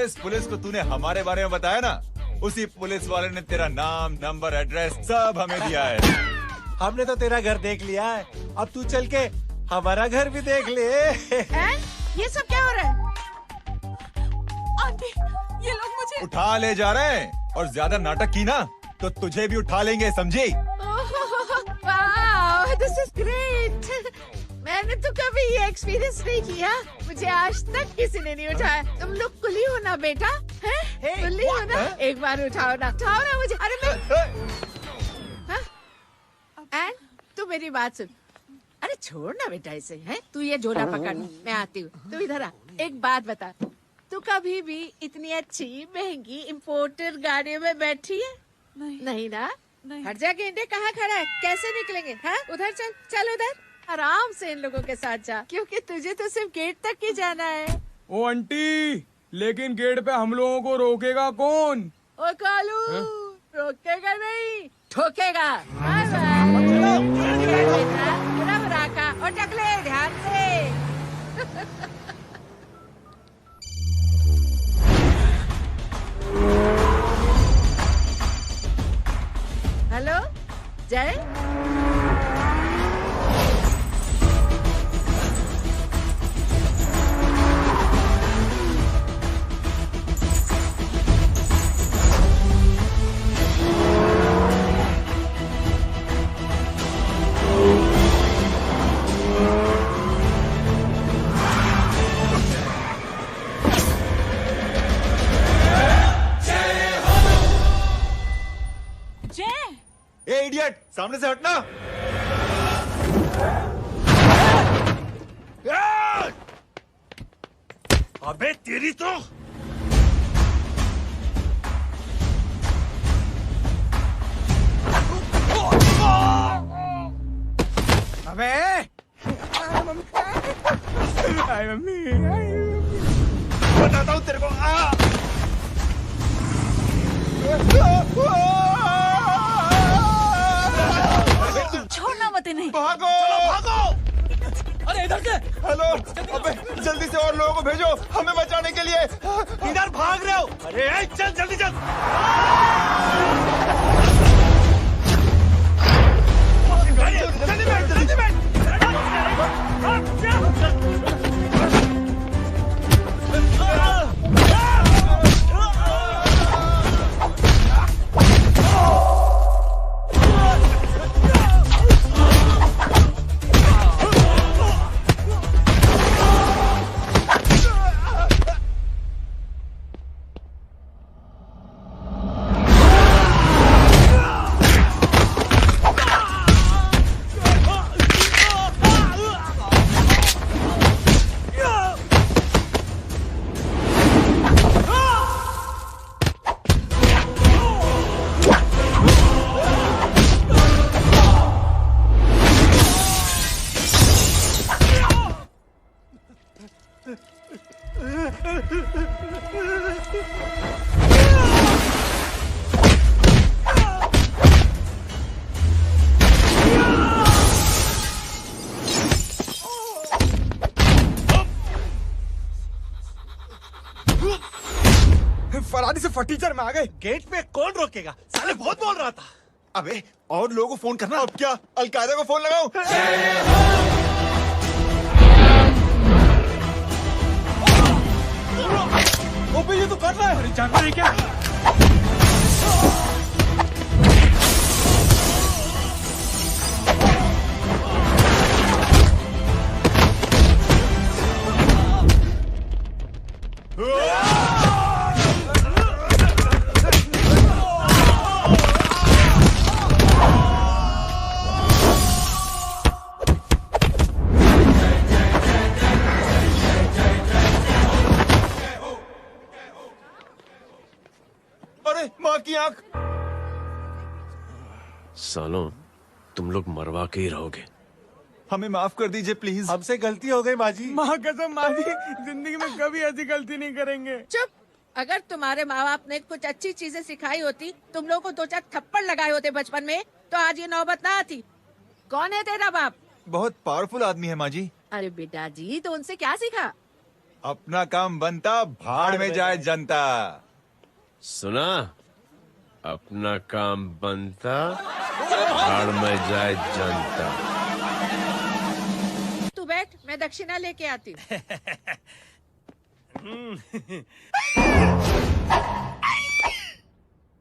जिस पुलिस को तूने हमारे बारे में बताया ना, उसी पुलिस वाले ने तेरा नाम, नंबर, एड्रेस सब हमें दिया है। हमने तो तेरा घर देख लिया है, अब तू चल के हमारा घर भी देख ले। ये सब क्या हो रहा है? आंटी, ये लोग मुझे उठा ले जा रहे हैं, और ज्यादा नाटक की ना तो तुझे भी उठा लेंगे, समझी? वाह, दिस इज ग्रेट। मैंने तो कभी ये एक्सपीरियंस नहीं किया, मुझे आज तक किसी ने नहीं उठाया। तुम लोग कुली हो ना बेटा, हैं? कुली हो ना? एक बार उठाओ ना मुझे। अरे मैं एंड तू मेरी बात सुन। अरे छोड़ ना बेटा इसे, हैं? तू ये झोला पकड़, मैं आती हूँ। तू इधर आ, एक बात बता, तू कभी भी इतनी अच्छी महंगी इम्पोर्टेड गाड़ी में बैठी है? नहीं ना? हट जा गेंडे, कहाँ खड़ा है? कैसे निकलेंगे? हाँ, उधर चल, चल उधर, आराम से इन लोगों के साथ जा, क्योंकि तुझे तो सिर्फ गेट तक ही जाना है। ओ आंटी, लेकिन गेट पे हम लोगों को रोकेगा कौन? ओ कालू, रोकेगा नहीं, ठोकेगा। और टकले ध्यान से। हेलो जय, ए इडियट, सामने से हटना। अबे तेरी तो अबे हाय मम्मी, बताता हूँ तेरे को। छोड़ना मत इन्हें। भागो, भागो। अरे इधर से। हेलो, अबे जल्दी से और लोगों को भेजो हमें बचाने के लिए। इधर भाग रहे हो? अरे चल जल्दी चल। जल्दी बैठ, जल्दी बैठ। फरारी से फटीचर में आ गए। गेट पे कौन रोकेगा? साले बहुत बोल रहा था। अबे और लोगों को फोन करना। अब क्या अलकायदा को फोन लगाऊं? ओपी ये तो कर रहा है। अरे जानता है क्या? अरे माँ की आंख। सालों, तुम लोग मरवा के ही रहोगे। हमें माफ कर दीजिए प्लीज। हमसे गलती हो गई माजी। माँ कसम माजी, जिंदगी में कभी ऐसी गलती नहीं करेंगे। चुप। अगर तुम्हारे माँ बाप ने कुछ अच्छी चीजें सिखाई होती, तुम लोगों को 2-4 थप्पड़ लगाए होते बचपन में, तो आज ये नौबत ना आती। कौन है तेरा बाप? बहुत पावरफुल आदमी है माँ जी। अरे बेटा जी, तो उनसे क्या सीखा? अपना काम बनता, भाड़ में जाए जनता। सुना? अपना काम बनता, भाड़ में जाए जनता। तू बैठ, मैं दक्षिणा लेके आती हूँ।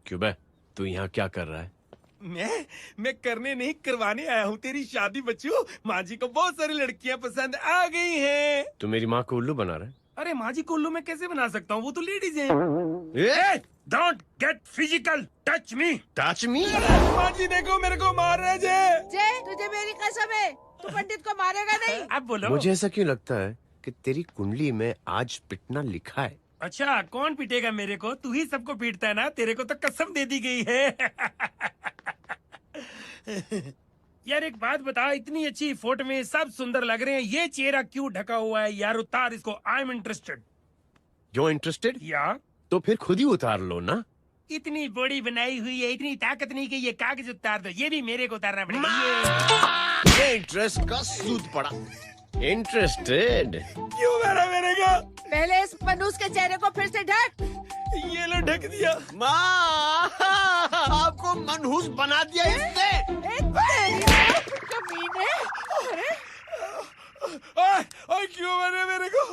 क्यों बे? तू यहाँ क्या कर रहा है? मैं करने नहीं करवाने आया हूँ तेरी शादी बच्चू। माँ जी को बहुत सारी लड़कियाँ पसंद आ गई हैं। तू मेरी माँ को उल्लू बना रहा है? अरे माँ जी को उल्लू मैं कैसे बना सकता हूँ, वो तो लेडीज हैं। Don't get physical, touch me. Touch me? माँ जी देखो मेरे को मार रहे जय। जय, तुझे मेरी कसम है, तू पंडित को मारेगा नहीं। आप बोलो। मुझे ऐसा क्यों लगता है कि तेरी कुंडली में आज पिटना लिखा है? अच्छा, कौन पीटेगा मेरे को? तू ही सबको पीटता है ना, तेरे को तो कसम दे दी गई है। यार एक बात बता, इतनी अच्छी फोटो में सब सुंदर लग रहे हैं, ये चेहरा क्यों ढका हुआ है? यार उतार इसको, I am interested. You interested? या तो फिर खुद ही उतार लो ना। इतनी बॉडी बनाई हुई है, इतनी ताकत नहीं कि ये कागज उतार दो, ये भी मेरे को उतारना पड़ेगा। ये इंटरेस्ट का सूद पड़ा। इंटरेस्टेड? क्यों मारा मेरे को? पहले इस मनूस के चेहरे को फिर से ढक। ये लो ढक दिया। माँ, आपको मनहूस बना दिया इसने। कमीने। अरे ओए क्यों मारे मेरे को?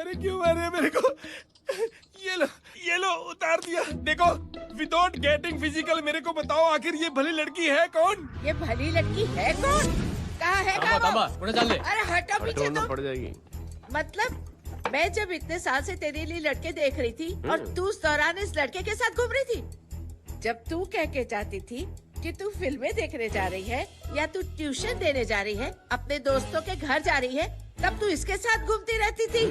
अरे क्यों मारे मेरे को? ये लो उतार दिया। देखो, विदाउट गेटिंग फिजिकल मेरे को बताओ, आखिर ये भली लड़की है कौन? ये भली लड़की है कौन? कहाँ है वो? अरे हटो पीछे ढूंढना तो। पड़ जाएगी। मतलब मैं जब इतने साल से तेरे लिए लड़के देख रही थी और तू उस दौरान इस लड़के के साथ घूम रही थी। जब तू कह के जाती थी कि तू फिल्में देखने जा रही है या तू ट्यूशन देने जा रही है, अपने दोस्तों के घर जा रही है, तब तू इसके साथ घूमती रहती थी।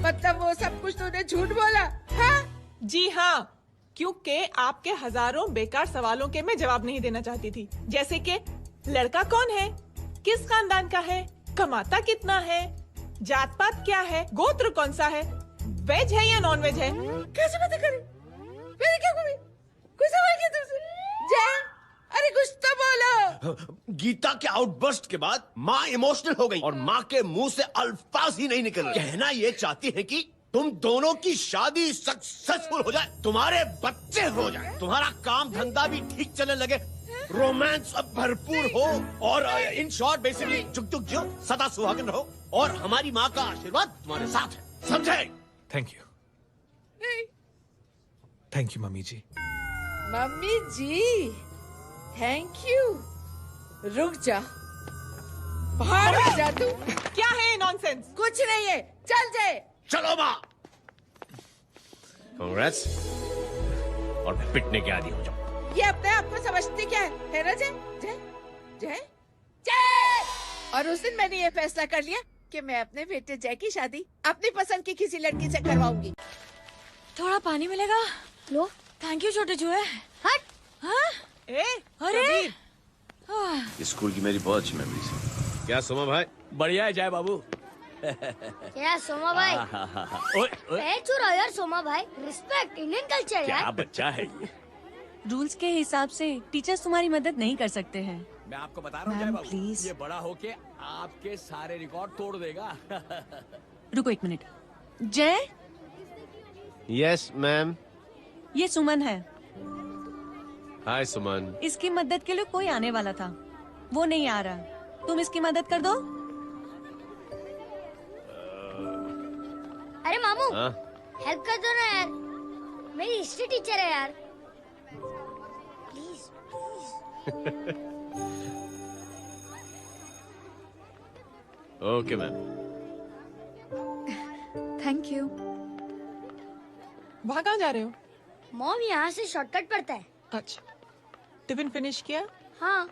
मतलब वो सब कुछ तूने झूठ बोला? हाँ? जी हाँ, क्योंकि आपके हजारों बेकार सवालों के मैं जवाब नहीं देना चाहती थी। जैसे कि लड़का कौन है, किस खानदान का है, कमाता कितना है, जात पात क्या है, गोत्र कौन सा है, वेज है या नॉन वेज है। कैसे बातें करी? मैंने क्या करी? कोई सवाल किया तुमसे? जय, अरे कुछ तो बोलो। गीता के आउटबर्स्ट के बाद माँ इमोशनल हो गई और माँ के मुंह से अल्फाज ही नहीं निकल रहे। कहना ये चाहती है कि तुम दोनों की शादी सक्सेसफुल हो जाए, तुम्हारे बच्चे हो जाए, तुम्हारा काम धंधा भी ठीक चलने लगे, रोमांस अब भरपूर हो और इन शॉर्ट बेसिकली जुग जुग जियो, सदा सुहागन रहो और हमारी माँ का आशीर्वाद तुम्हारे साथ है। समझे? Thank you. Thank you mummy ji. Mummy ji, thank you. रुक जा, बाहर आ जा तू। क्या है नॉनसेंस? कुछ नहीं है, चल जाए। चलो माँ। कांग्रेस और पिटने के आदी हो जाओ। ये अपने आप को समझती क्या है ना जय? जय जय जय। और उस दिन मैंने ये फैसला कर लिया कि मैं अपने बेटे जय की शादी अपनी पसंद की किसी लड़की से करवाऊंगी। थोड़ा पानी मिलेगा? लो। थैंक यू छोटे जुए। हट। हाँ? अरे स्कूल की मेरी बहुत अच्छी मेमोरीज है। क्या सोमा भाई? बढ़िया है जय बाबू। क्या सोमा भाई? पैर रहा यार सोमा भाई, रिस्पेक्ट इंडियन कल्चर यार। क्या बच्चा है ये? रूल्स के हिसाब से टीचर्स तुम्हारी मदद नहीं कर सकते हैं। मैं आपको बता रहा हूँ जय मैम, बाबू, प्लीज। ये बड़ा होके आपके सारे रिकॉर्ड तोड़ देगा। रुको एक मिनट। जय, यस मैम। ये सुमन है। हाय सुमन। इसकी मदद के लिए कोई आने वाला था, वो नहीं आ रहा। तुम इसकी मदद कर दो। अरे मामू, हाँ? हेल्प कर दो ना यार, मेरी हिस्ट्री टीचर है यार। Please okay ma'am. Thank you. वहाँ कहाँ जा रहे हो? मॉम यहाँ से शॉर्टकट पड़ता है। अच्छा, टिफिन फिनिश किया? हाँ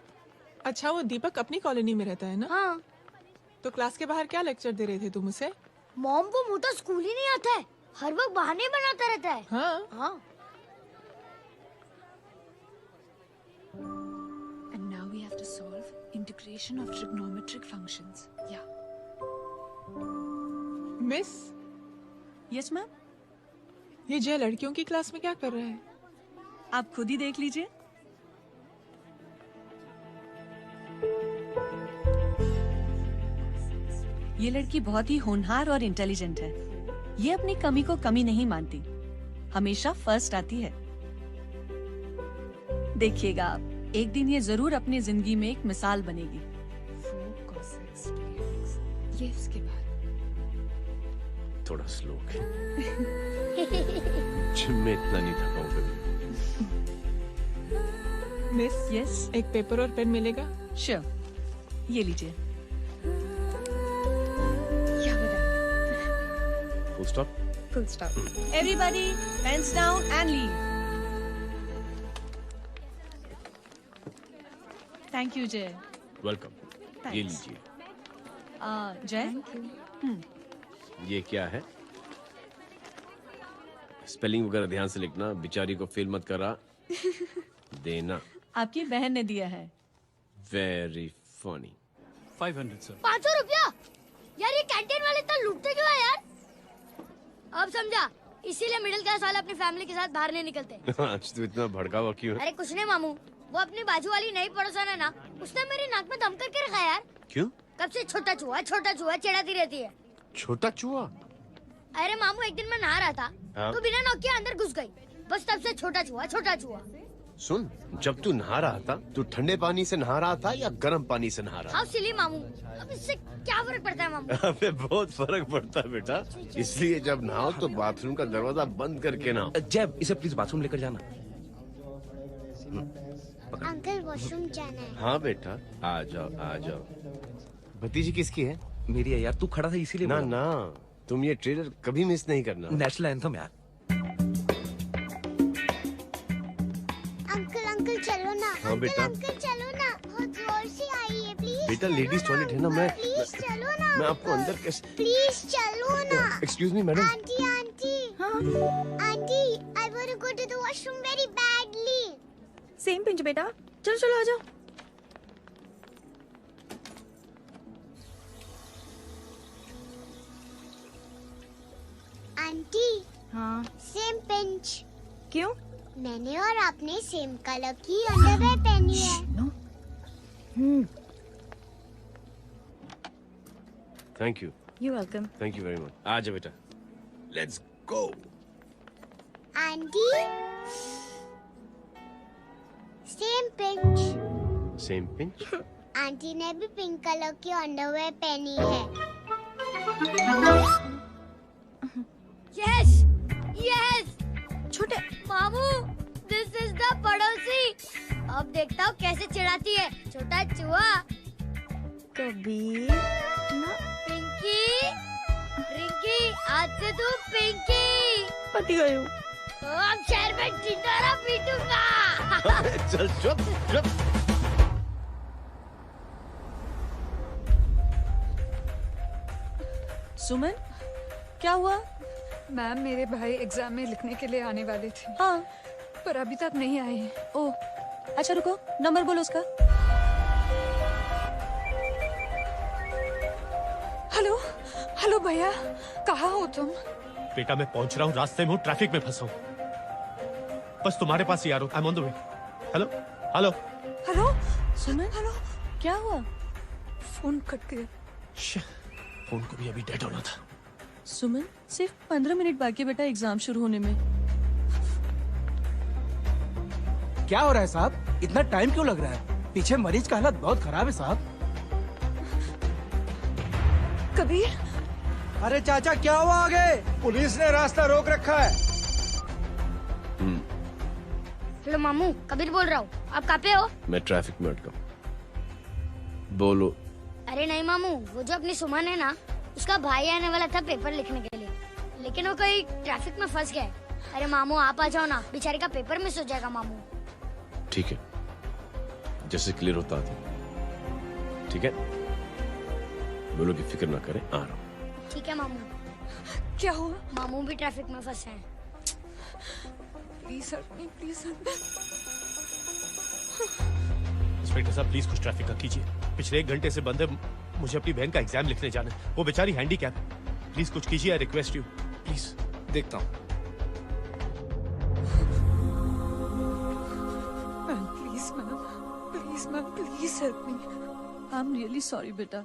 अच्छा, वो दीपक अपनी कॉलोनी में रहता है ना? हाँ। तो क्लास के बाहर क्या लेक्चर दे रहे थे तुम उसे? मॉम को मुंह तो स्कूल ही नहीं आता है, हर वक्त बहाने बनाता रहता है। हाँ। हाँ। And now we have to solve integration of trigonometric functions. Yeah. Miss, Yes ma'am. ये जय लड़कियों की क्लास में क्या कर रहा है? आप खुद ही देख लीजिए। ये लड़की बहुत ही होनहार और इंटेलिजेंट है। ये अपनी कमी को कमी नहीं मानती, हमेशा फर्स्ट आती है। देखिएगा आप, एक दिन ये जरूर अपनी जिंदगी में एक मिसाल बनेगी। ये उसके बाद थोड़ा स्लो जिम में इतना नहीं थका हूँ कभी। मिस, यस, एक पेपर और पेन मिलेगा? श्योर, ये लीजिए। क्या बता? Full stop. Full stop. Everybody pens down and leave. Thank you Jai. Welcome. ये Thanks. लीजिए। जय, ये क्या है? स्पेलिंग वगैरह ध्यान से लिखना, बिचारी को फेल मत करा देना। आपकी बहन ने दिया है। Very funny. 500 सर। 500 रुपया? यार ये कैंटीन वाले इतना लूटते क्यों है यार? अब समझा, इसीलिए मिडिल क्लास वाले अपनी फैमिली के साथ बाहर नहीं निकलते। आज तो इतना भड़का हुआ क्यों है? अरे कुछ नहीं मामू, वो अपनी बाजू वाली नई पड़ोसन है ना, उसने मेरी नाक में दम करके रखा यार। क्यों? कब से छोटा चूहा चिढ़ाती रहती है। छोटा चूहा? अरे मामू, एक दिन मैं नहा रहा था हाँ? तो बिना नॉक के अंदर घुस गई, बस तब से छोटा चूहा। सुन, जब तू नहा रहा था, तू ठंडे पानी से नहा रहा था या गर्म पानी से नहा रहा हाउ सिली मामू, अब इससे क्या फर्क पड़ता है मामू? था? अबे बहुत फर्क पड़ता है बेटा, इसलिए जब नहाओ तो बाथरूम का दरवाजा बंद करके नहाओ। जय, इसे प्लीज बाथरूम लेकर जाना। अंकल वॉशरूम जाना है। हाँ बेटा, आ जाओ आ जाओ। भतीजी किसकी है? मेरी है यार, तू खड़ा था इसीलिए ना बोला। ना, तुम ये ट्रेलर कभी मिस नहीं करना। नेशनल एंथम यार। अंकल चलो ना। हाँ बेटा। अंकल चलो ना, बहुत जोर से आई है, प्लीज। बेटा लेडीज टॉयलेट है ना, मैं प्लीज चलो ना। मैं आपको अंदर कैसे? प्लीज चलो ना। Excuse me madam. Aunty I want to go to the washroom very badly. Same pinch बेटा, चलो चलो आ जाओ। आंटी, हाँ, सेम पिंच। क्यों? मैंने और आपने सेम कलर की अंडरवेयर पहनी है। Thank you. You welcome. Thank you very much. आ जाओ बेटा, let's go. Aunty, same pinch. Same pinch? Aunty ने भी पिंक कलर की अंडरवेयर पहनी है। Yes yes. छोटे मामू, दिस इज द पड़ोसी। अब देखता हूँ कैसे चिढ़ाती है छोटा चूहा। कबीर ना पिंकी, रिंकी, आज से तू पिंकी। पति गई हूँ। तो अब शहर में टिंडोरा पीटूंगा। चल चुप चुप। सुमन, क्या हुआ? मैम, मेरे भाई एग्जाम में लिखने के लिए आने वाले थे। हाँ, पर अभी तक नहीं आए हैं। ओह, अच्छा रुको, नंबर बोलो उसका। हेलो हेलो भैया, कहाँ हो तुम? बेटा मैं पहुंच रहा हूँ, रास्ते में हूँ, ट्रैफिक में फंसा हूँ, बस तुम्हारे पास ही आ रहा हूँ। I am on the way. Hello hello hello Suman, hello, क्या हुआ? फोन कट गया। फोन को भी अभी डेड होना था। सुमन, सिर्फ 15 मिनट बाकी बेटा एग्जाम शुरू होने में। क्या हो रहा है साहब? इतना टाइम क्यों लग रहा है? पीछे मरीज का हालत बहुत खराब है साहब। कबीर, अरे चाचा क्या हुआ आगे? पुलिस ने रास्ता रोक रखा है। हेलो मामू, कबीर बोल रहा हूँ। आप कहाँ पे हो? मैं ट्रैफिक में अटका हूँ। बोलो। अरे नहीं मामू, वो जो अपनी सुमन है ना, उसका भाई आने वाला था पेपर लिखने के लिए, लेकिन वो कहीं ट्रैफिक में फंस गया है। अरे मामू आप आ जाओ ना, बेचारे का पेपर मिस हो जाएगा मामू। ठीक है, जैसे क्लियर होता था। ठीक है, बोलो कि फिक्र ना करें, आ रहा हूँ। ठीक है मामू। क्या हुआ? मामू भी ट्रैफिक में फंसे हैं। Please help me, please help me. Inspector साहब प्लीज कुछ ट्रैफिक का कीजिए, पिछले 1 घंटे से बंद है, मुझे अपनी बहन का एग्जाम लिखने जाना है, वो बेचारी हैंडीकैप है, प्लीज कुछ कीजिए, आई रिक्वेस्ट यू प्लीज। देखता हूँ। Please ma'am, please help me. I am really sorry बेटा,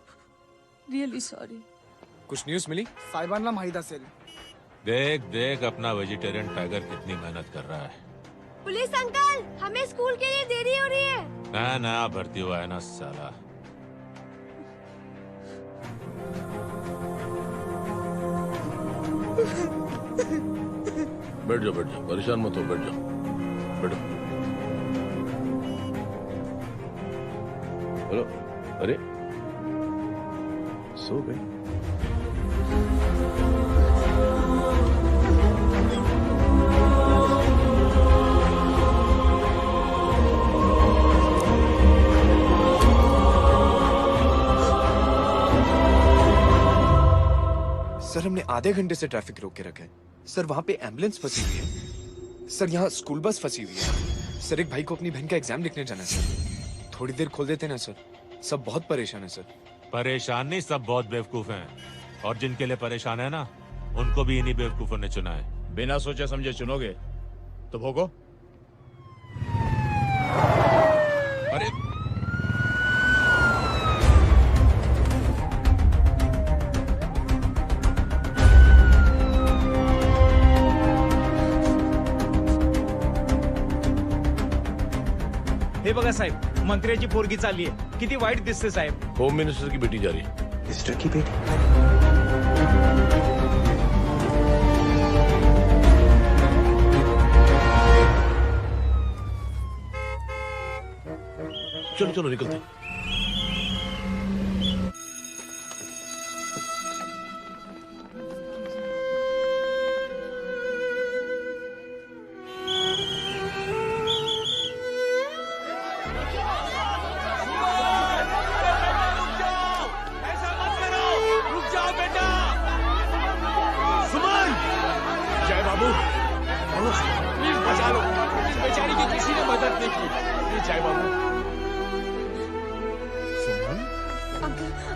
रियली सॉरी। कुछ न्यूज़ मिली? साहिबानला माहिदा सेल। देख देख अपना वेजिटेरियन टाइगर कितनी मेहनत कर रहा है। पुलिस अंकल, हमें स्कूल के लिए देरी हो रही है। नया भर्ती हुआ है ना साला। बैठ जाओ परेशान मत हो, बैठ जाओ बैठो। हेलो, अरे सो गई? सर हमने आधे घंटे से ट्रैफिक रोक के रखा है। सर वहाँ पे एम्बुलेंस फंसी हुई है। सर यहाँ स्कूल बस फंसी हुई है। सर एक भाई को अपनी बहन का एग्जाम लिखने जाना है सर। थोड़ी देर खोल देते ना सर। सब बहुत परेशान है सर। परेशान नहीं, सब बहुत बेवकूफ हैं। और जिनके लिए परेशान है ना, उनको भी इन्हीं बेवकूफों ने चुना है। बिना सोचे समझे चुनोगे तो भोगो। अरे हे बघा साहेब, मंत्र्याची पोरगी चालली आहे. किती वाईट दिसते साहेब. होम मिनिस्टर की बेटी जा रही है। मिनिस्टर की बेटी? चलो चलो निकलते हैं।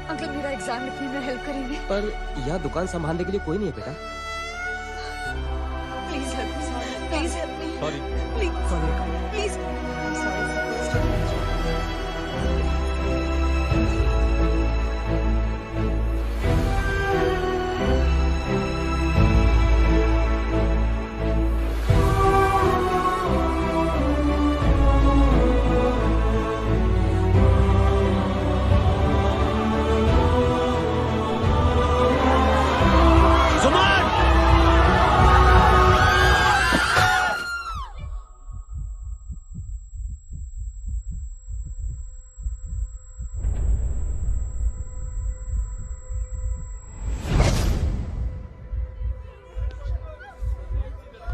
अंकल मेरा एग्जाम लिखने में हेल्प करेंगे? पर यहाँ दुकान संभालने के लिए कोई नहीं है बेटा। Please help me, please help me, sorry please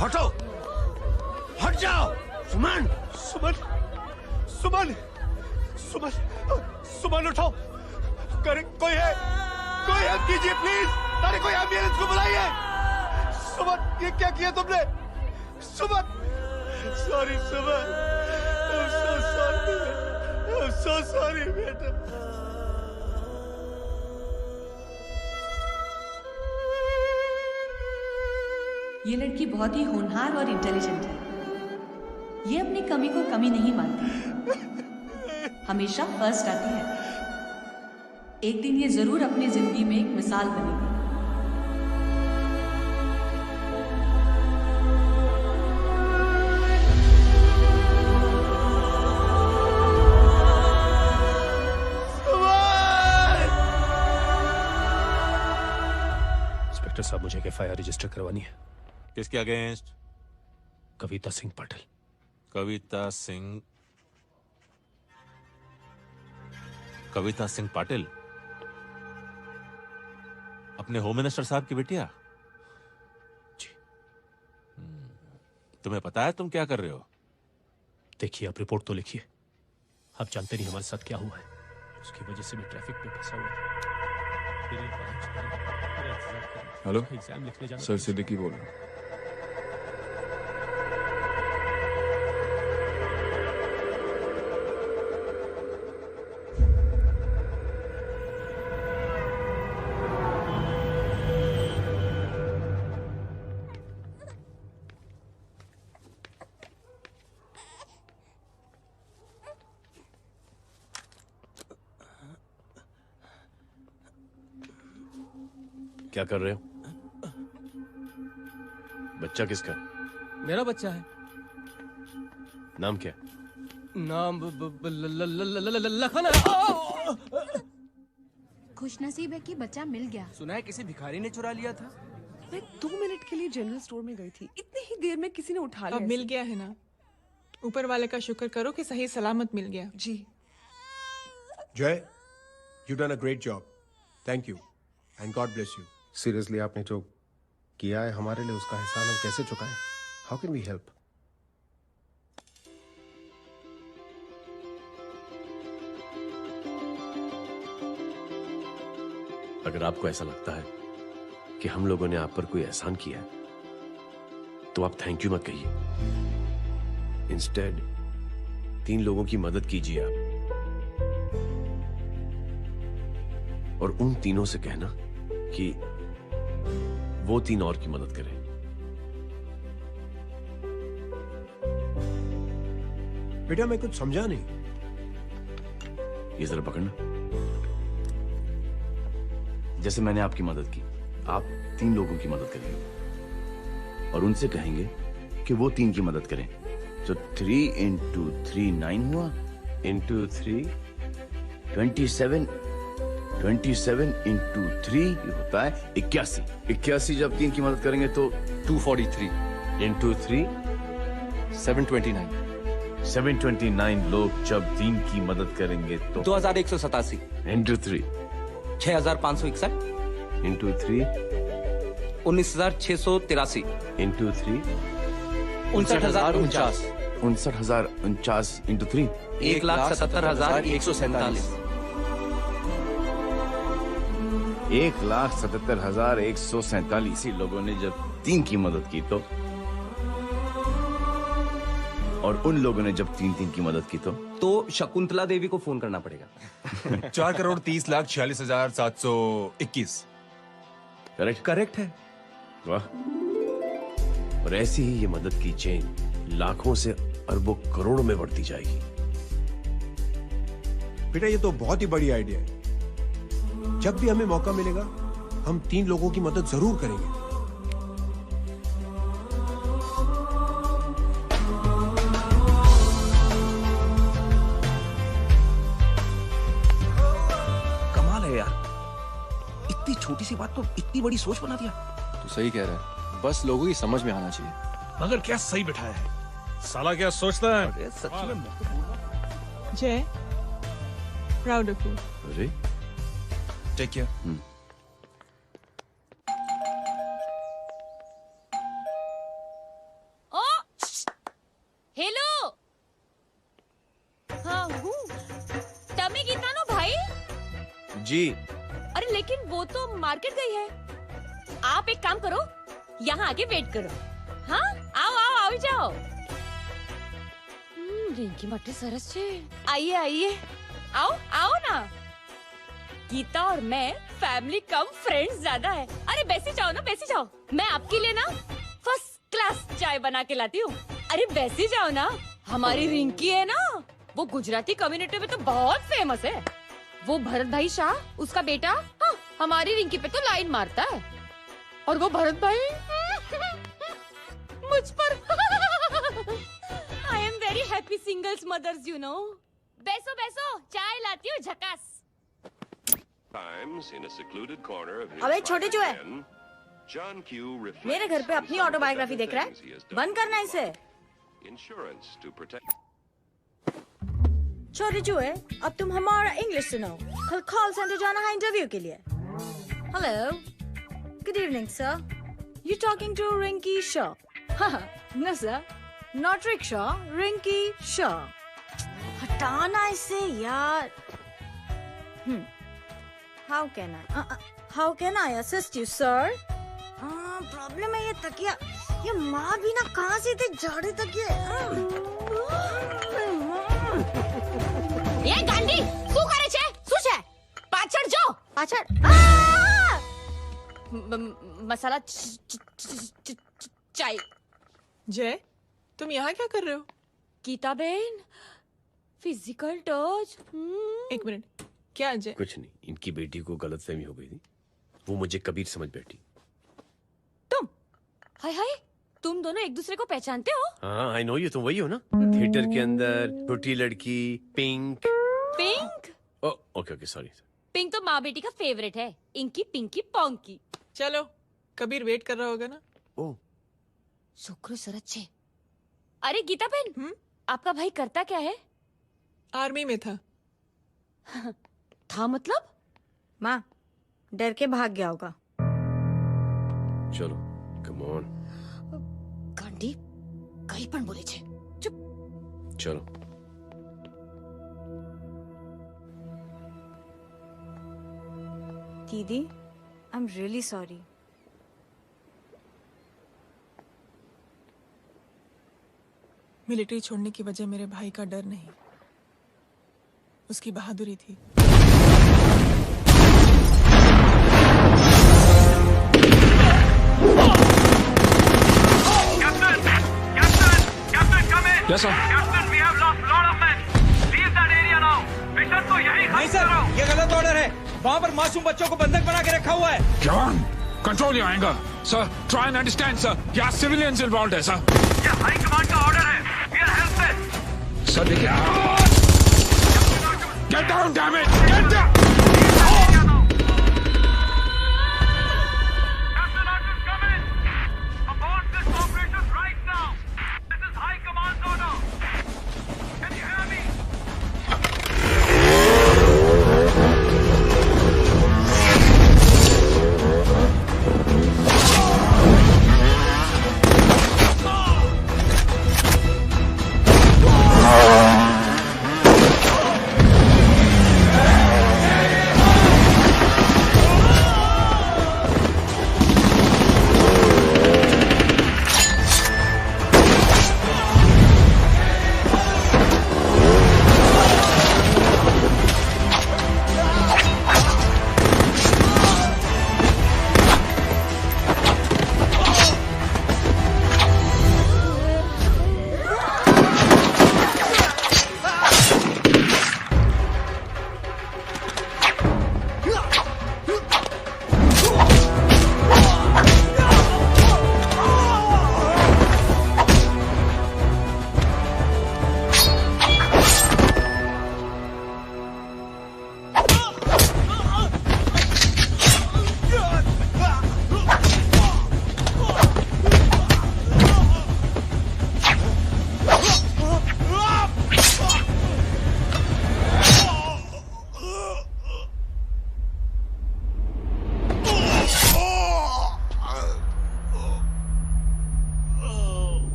हटो, हट जाओ। सुमन, सुमन, सुमन, सुमन, सुमन उठो। करे कोई है, कोई हेल्प कीजिए प्लीज। अरे कोई एम्बुलेंस को बुलाइए। सुमन, ये क्या किया तुमने? Suman, sorry Suman, I'm so sorry, I'm so sorry बेटा। ये लड़की बहुत ही होनहार और इंटेलिजेंट है। ये अपनी कमी को कमी नहीं मानती, हमेशा फर्स्ट आती है। एक दिन ये जरूर अपनी जिंदगी में एक मिसाल बनेगी। इंस्पेक्टर साहब, मुझे एफआईआर रजिस्टर करवानी है। किसके अगेंस्ट? कविता सिंह पाटिल। कविता सिंह पाटिल अपने होम मिनिस्टर साहब की बेटिया? जी। तुम्हें पता है तुम क्या कर रहे हो? देखिए, आप रिपोर्ट तो लिखिए। आप जानते नहीं हमारे साथ क्या हुआ है। उसकी वजह से मैं ट्रैफिक में फंसा हुआ। हेलो एग्जाम लिखने जाना। सर सिद्दीकी बोल रहा हूँ। क्या कर रहे हो? बच्चा किसका? मेरा बच्चा है। नाम क्या? नाम लखन है। खुशनसीब है कि बच्चा मिल गया। सुना है किसी भिखारी ने चुरा लिया था। मैं 2 मिनट के लिए जनरल स्टोर में गई थी, इतनी ही देर में किसी ने उठा लिया। अब मिल गया है ना, ऊपर वाले का शुक्र करो कि सही सलामत मिल गया। जी। जय, you done a great job. Thank you and God bless you. Seriously आपने जो किया है हमारे लिए, उसका एहसान हम कैसे चुकाएं? How can we help? अगर आपको ऐसा लगता है कि हम लोगों ने आप पर कोई एहसान किया है तो आप थैंक यू मत कहिए। इंस्टेड 3 लोगों की मदद कीजिए आप, और उन तीनों से कहना कि वो 3 और की मदद करें। बेटा मैं कुछ समझा नहीं। ये जरा पकड़ना। जैसे मैंने आपकी मदद की, आप 3 लोगों की मदद करेंगे और उनसे कहेंगे कि वो 3 की मदद करें। तो 3 into 3 9 हुआ, into 3 27, 27 into 3 होता है 81। 81 जब 3 की मदद करेंगे तो 243 into 3 729 729 लोग जब 3 की मदद करेंगे तो 2187 into 3 6561 into 3 19683 into 3 59049 59049 into 3 1,77,147 1,77,147 लोगों ने जब 3 की मदद की तो, और उन लोगों ने जब 3 की मदद की तो शकुंतला देवी को फोन करना पड़ेगा। 4,30,46,721। करेक्ट है। वाह। और ऐसी ही ये मदद की चेन लाखों से अरबों करोड़ों में बढ़ती जाएगी। बेटा ये तो बहुत ही बड़ी आइडिया है। जब भी हमें मौका मिलेगा हम 3 लोगों की मदद जरूर करेंगे। कमाल है यार, इतनी छोटी सी बात को इतनी बड़ी सोच बना दिया। तू सही कह रहा है, बस लोगों की समझ में आना चाहिए। मगर क्या सही बिठाया है, साला क्या सोचता है। सच में जय, प्राउड ऑफ यू। अरे टेक केयर। ओ हेलो, हाँ हूँ तमी गीता नो भाई जी। अरे लेकिन वो तो मार्केट गई है। आप एक काम करो, यहाँ आके वेट करो। हाँ आओ आओ आओ जाओ। रिंकी मट्टी सरस छे। आइए आइए, आओ आओ ना। गीता और मैं फैमिली कम फ्रेंड्स ज्यादा है। अरे बैसी जाओ ना, बैसी जाओ। मैं आपके लिए ना फर्स्ट क्लास चाय बना के लाती हूँ। अरे बैसी जाओ ना। हमारी रिंकी है ना, वो गुजराती कम्युनिटी में तो बहुत फेमस है। वो भरत भाई शाह, उसका बेटा, हाँ, हमारी रिंकी पे तो लाइन मारता है। और वो भरत भाई मुझ पर I am very happy singles mothers you know. बैसो बैसो, चाय लाती हूँ झकास। अबे छोटे जो है, मेरे घर पे अपनी ऑटोबायोग्राफी देख रहा है, बंद करना इसे। छोटे जो है, अब तुम हमारा इंग्लिश सुनो। कल कॉल सेंटर जाना है इंटरव्यू के लिए। Hello, good evening sir, you talking to Rinki Shaw? No sir, not rickshaw, Rinki Shaw. हटाना इसे यार। How can I assist you, sir? Problem है ये तकिया, ये माँ भी ना कहाँ से थे झाड़े तकिए। ये गांधी, શું કરે છે? શું છે? પાછળ જો, પાછળ। मसाला चाय। जय, तुम यहाँ क्या कर रहे हो? गीता बहन, फिजिकल टच। एक मिनट, क्या जय? कुछ नहीं, इनकी बेटी को गलतफहमी हो गई थी वो मुझे कबीर समझ बैठी। हाय हाय, तुम दोनों एक दूसरे को पहचानते हो? हाँ, आई नो यू, तुम वही हो ना? थिएटर के अंदर छोटी लड़की, pink. Pink? Okay okay, sorry. Pink तो माँ बेटी का फेवरेट है। Inky pinky ponky. चलो, कबीर वेट कर रहा होगा ना? ओ शुक्र सरच्चे। अरे गीता बहन, आपका भाई करता क्या है? आर्मी में था। था मतलब? माँ, डर के भाग गया होगा। चलो, कम ऑन। गांडी, कहीं पण बोले छे। चुप। चलो। दीदी, I am really sorry. Military छोड़ने की वजह मेरे भाई का डर नहीं, उसकी बहादुरी थी। Yes, sir. Captain, we have lost lot of men. Leave that area now. Mission तो यही नहीं सर, ये गलत ऑर्डर है। वहाँ पर मासूम बच्चों को बंधक बना के रखा हुआ है। John, control your anger. Sir, try and understand, sir. यहाँ civilians involved है, sir. ये हाई कमांड का ऑर्डर है। We are helpless. Sir, देखिए। Get down, damn it! Get down!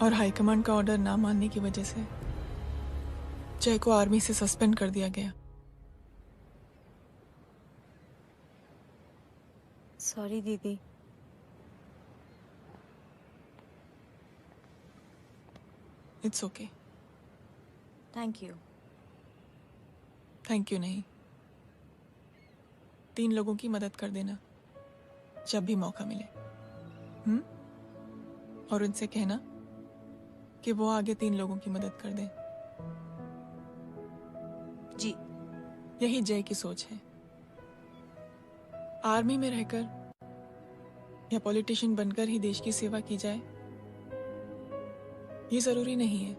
और हाईकमांड का ऑर्डर ना मानने की वजह से जय को आर्मी से सस्पेंड कर दिया गया। सॉरी दीदी। It's okay. Thank you. Thank you नहीं, 3 लोगों की मदद कर देना जब भी मौका मिले। और उनसे कहना कि वो आगे 3 लोगों की मदद कर दें। जी। यही जय की सोच है। आर्मी में रहकर या पॉलिटिशियन बनकर ही देश की सेवा की जाए, ये जरूरी नहीं है।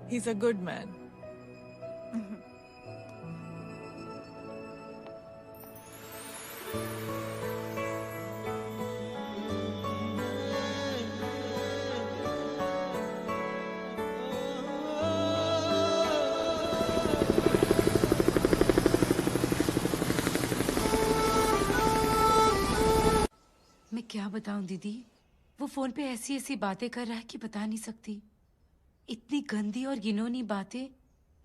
He is a good man. मैं क्या बताऊं दीदी, वो फोन पे ऐसी ऐसी बातें कर रहा है कि बता नहीं सकती। इतनी गंदी और घिनौनी बातें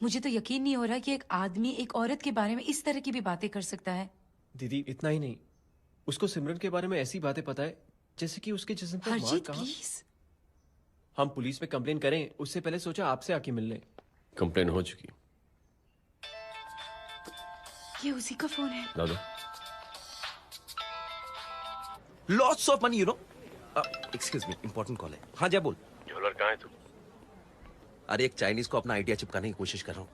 मुझे तो यकीन नहीं हो रहा कि एक आदमी एक औरत के बारे में इस तरह की भी बातें कर सकता है। दीदी इतना ही नहीं, उसको सिमरन के बारे में ऐसी बातें पता है जैसे कि उसके जिस्म पर मार हरजीत कहाँ। प्लीज। हम पुलिस में कंप्लेन करें उससे पहले सोचा आपसे आके मिल लें। कंप्लेन हो चुकी। ये उसी का फोन है। दादा lots of money you know. Excuse me, important call है। हाँ जय बोल। ज्वेलर कहाँ है तू? अरे एक चाइनीज को अपना आइडिया चिपकाने की कोशिश कर रहा हूँ।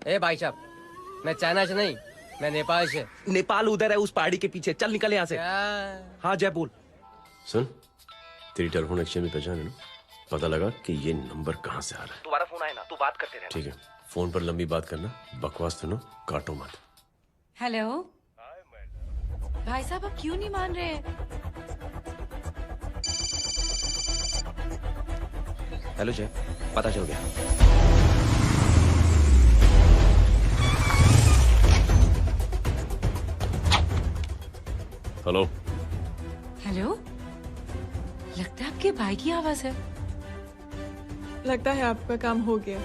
ए भाई साहब, मैं चाइना से नहीं, मैं नेपाल से। नेपाल उधर है उस पहाड़ी के पीछे, चल निकल यहाँ से। हाँ जय बोल। सुन, तेरी टेलीफोन एक्सचेंज में पहचान है ना? पता लगा कि ये नंबर कहाँ से आ रहा है। तुम्हारा फोन आया ना, तू बात करते रहे। ठीक है, फोन पर लंबी बात करना, बकवास सुनो, काटो मत। हेलो भाई साहब, आप क्यों नहीं मान रहे? हेलो जय, पता चल गया। हेलो हेलो, लगता है आपके भाई की आवाज है। लगता है आपका काम हो गया।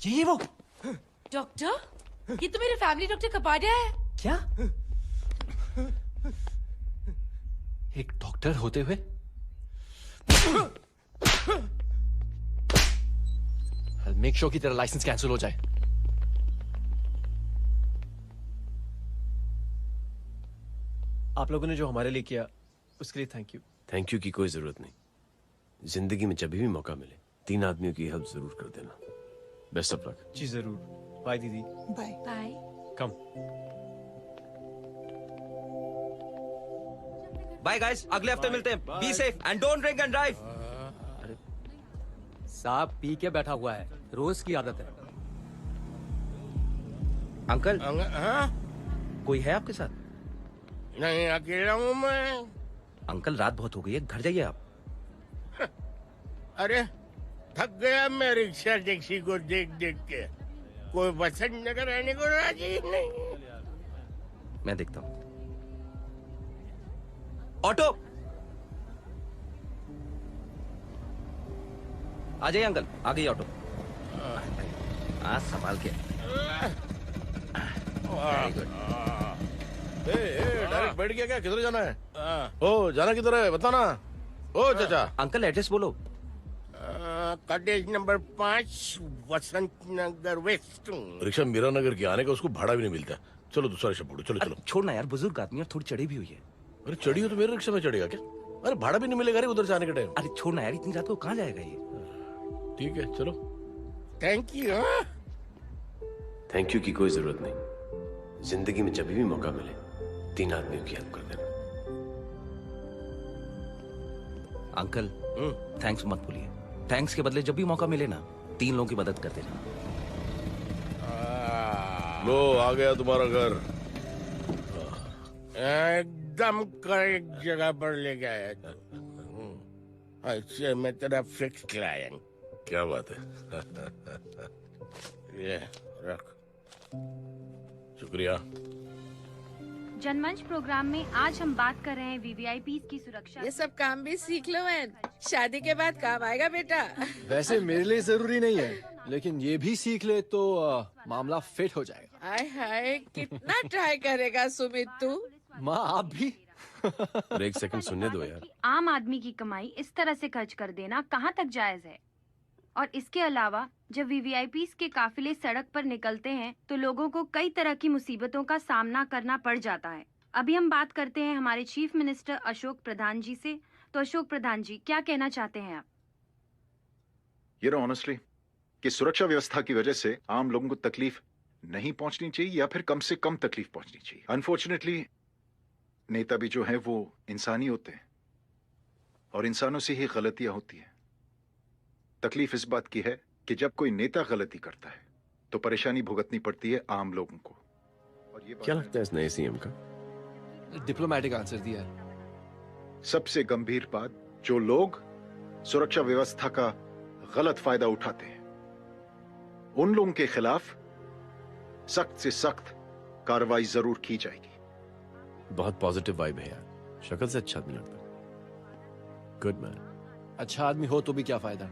ये वो डॉक्टर, ये तो मेरे फैमिली डॉक्टर कपाडिया है। क्या? एक डॉक्टर होते हुए? मेक श्योर कि तेरा लाइसेंस कैंसिल हो जाए। आप लोगों ने जो हमारे लिए किया उसके लिए थैंक यू। थैंक यू की कोई जरूरत नहीं। जिंदगी में जब भी मौका मिले 3 आदमियों की हेल्प जरूर कर देना। Best of luck. जी जरूर। बाय दीदी। Bye bye. Come. Bye guys, अगले हफ्ते मिलते हैं। Be safe and don't drink and drive. साहब पी के बैठा हुआ है, रोज की आदत है। अंकल हाँ? कोई है आपके साथ? नहीं, अकेला हूँ मैं। अंकल रात बहुत हो गई है, घर जाइए आप। अरे थक गया मैं रिक्शा टैक्सी को देख देख के। कोई पसंद नगर आने को राजी नहीं। मैं देखता हूँ। ऑटो आ जाइए अंकल, आ गई ऑटो। हाँ संभाल के। Very good. डायरेक्ट बैठ गया क्या? किधर जाना है? ओ जाना किधर है बताना। ओ चाचा। अंकल एड्रेस बोलो। कॉटेज नंबर 5 वसंत नगर वेस्ट। रिक्शा मीरा नगर के आने का उसको भाड़ा भी नहीं मिलता। चलो दूसरा रिक्शा पकड़ो। चलो चलो। छोड़ना यार, बुजुर्ग आदमी और थोड़ी चढ़ी भी हुई है। अरे चढ़ी हो तो मेरे रिक्शा में चढ़ेगा क्या? अरे भाड़ा भी नहीं मिलेगा रे उधर जाने के टाइम। अरे छोड़ना यार, इतनी रात को कहाँ जाएगा ये? ठीक है चलो। Thank you. थैंक यू की कोई जरूरत नहीं। जिंदगी में जब भी मौका मिले 3 आदमियों की हेल्प कर देना। अंकल थैंक्स मत भूलिए। थैंक्स के बदले जब भी मौका मिले ना 3 लोगों की मदद कर देना। लो आ गया तुम्हारा घर। एकदम करेक्ट जगह पर ले गया। अच्छा मैं तेरा फिक्स क्लाइंट। क्या बात है। ये रख। शुक्रिया। जनमंच प्रोग्राम में आज हम बात कर रहे हैं वीवीआईपी की सुरक्षा। ये सब काम भी सीख लो मैन, शादी के बाद काम आएगा बेटा। वैसे मेरे लिए जरूरी नहीं है, लेकिन ये भी सीख ले तो मामला फिट हो जाएगा। हाय हाय कितना ट्राई करेगा सुमित तू। माँ आप भी। एक सेकंड सुनने दो यार। आम आदमी की कमाई इस तरह से खर्च कर देना कहाँ तक जायज है? और इसके अलावा जब वीवीआईपी के काफिले सड़क पर निकलते हैं तो लोगों को कई तरह की मुसीबतों का सामना करना पड़ जाता है। अभी हम बात करते हैं हमारे चीफ मिनिस्टर अशोक प्रधान जी से। तो अशोक प्रधान जी, क्या कहना चाहते हैं आप? ये नो ऑनेस्टली कि सुरक्षा व्यवस्था की वजह से आम लोगों को तकलीफ नहीं पहुंचनी चाहिए या फिर कम से कम तकलीफ पहुंचनी चाहिए। अनफॉर्चुनेटली नेता भी जो है वो इंसानी होते हैं और इंसानों से ही गलतियां होती हैं। तकलीफ इस बात की है कि जब कोई नेता गलती करता है तो परेशानी भुगतनी पड़ती है आम लोगों को। और ये क्या लगता है इस नए सीएम का? डिप्लोमेटिक आंसर दिया है। सबसे गंभीर बात, जो लोग सुरक्षा व्यवस्था का गलत फायदा उठाते हैं उन लोगों के खिलाफ सख्त से सख्त कार्रवाई जरूर की जाएगी। बहुत पॉजिटिव वाइब है यार। शक्ल से अच्छा आदमी लगता है। Good man. अच्छा आदमी हो तो भी क्या फायदा,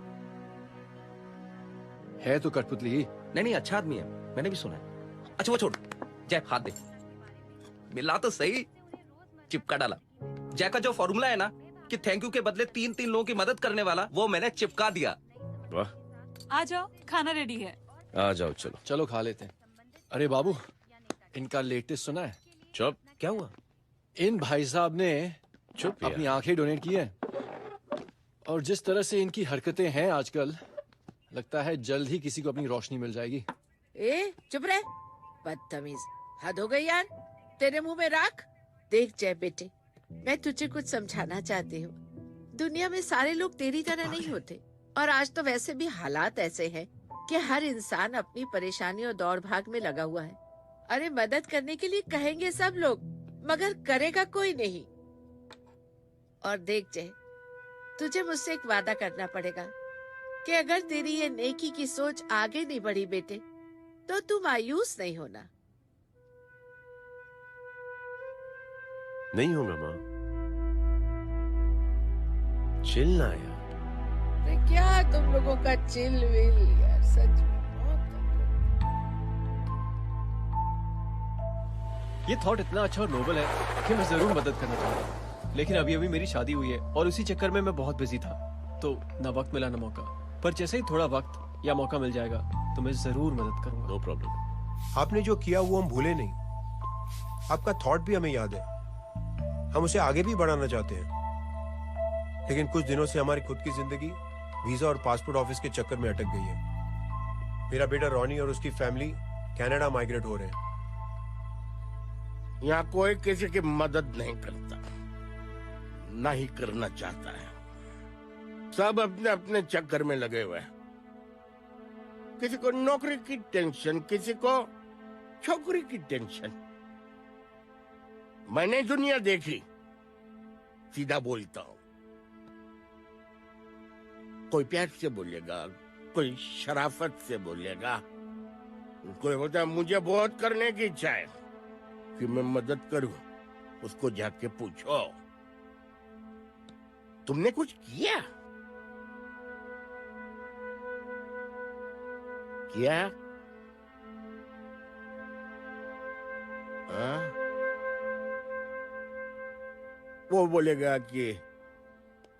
है तो कठपुतली। नहीं, अच्छा आदमी है, मैंने भी सुना है। अच्छा वो छोड़, जय हाथ दे। मिला तो सही, चिपका डाला। जय का जो फॉर्मूला है ना कि थैंक यू के बदले 3 लोगों की मदद करने वाला, वो मैंने चिपका दिया। वाह, आ जाओ, खाना रेडी है। आ जाओ, चलो चलो खा लेते हैं। अरे बाबू, इनका लेटेस्ट सुना है? चुप, क्या हुआ? इन भाई साहब ने चुप अपनी आंखें डोनेट की हैं, और जिस तरह से इनकी हरकतें हैं आजकल, लगता है जल्द ही किसी को अपनी रोशनी मिल जाएगी। ए चुप रहे, बदतमीज, हद हो गई यार। तेरे मुंह में राख। देख जय बेटे, मैं तुझे कुछ समझाना चाहती हूँ। दुनिया में सारे लोग तेरी तरह नहीं होते, और आज तो वैसे भी हालात ऐसे हैं कि हर इंसान अपनी परेशानी और दौड़ भाग में लगा हुआ है। अरे मदद करने के लिए कहेंगे सब लोग, मगर करेगा कोई नहीं। और देख जय, तुझे मुझसे एक वादा करना पड़ेगा कि अगर तेरी ये नेकी की सोच आगे नहीं बढ़ी बेटे, तो तू मायूस नहीं होना। नहीं होगा माँ, चिल्ला यार। अरे क्या तुम लोगों का चिल विल यार, सच में। ये थॉट इतना अच्छा और नोबल है कि मैं जरूर मदद करना चाहूंगा, लेकिन अभी अभी मेरी शादी हुई है और उसी चक्कर में मैं बहुत बिजी था, तो ना वक्त मिला ना मौका। पर जैसे ही थोड़ा वक्त या मौका मिल जाएगा तो मैं जरूर मदद करूंगा। No problem. आपने जो किया वो हम भूले नहीं, आपका थॉट भी हमें याद है, हम उसे आगे भी बढ़ाना चाहते हैं। लेकिन कुछ दिनों से हमारी खुद की जिंदगी वीजा और पासपोर्ट ऑफिस के चक्कर में अटक गई है। मेरा बेटा रॉनी और उसकी फैमिली कनाडा माइग्रेट हो रहे हैं। यहाँ कोई किसी की मदद नहीं करता, ना ही करना चाहता है। सब अपने अपने चक्कर में लगे हुए हैं। किसी को नौकरी की टेंशन, किसी को छोकरी की टेंशन। मैंने दुनिया देखी, सीधा बोलता हूं। कोई प्यार से बोलेगा, कोई शराफत से बोलेगा, कोई बोलता है मुझे बहुत करने की इच्छा है कि मैं मदद करूं। उसको जाके पूछो, तुमने कुछ किया? किया? हाँ? वो बोलेगा कि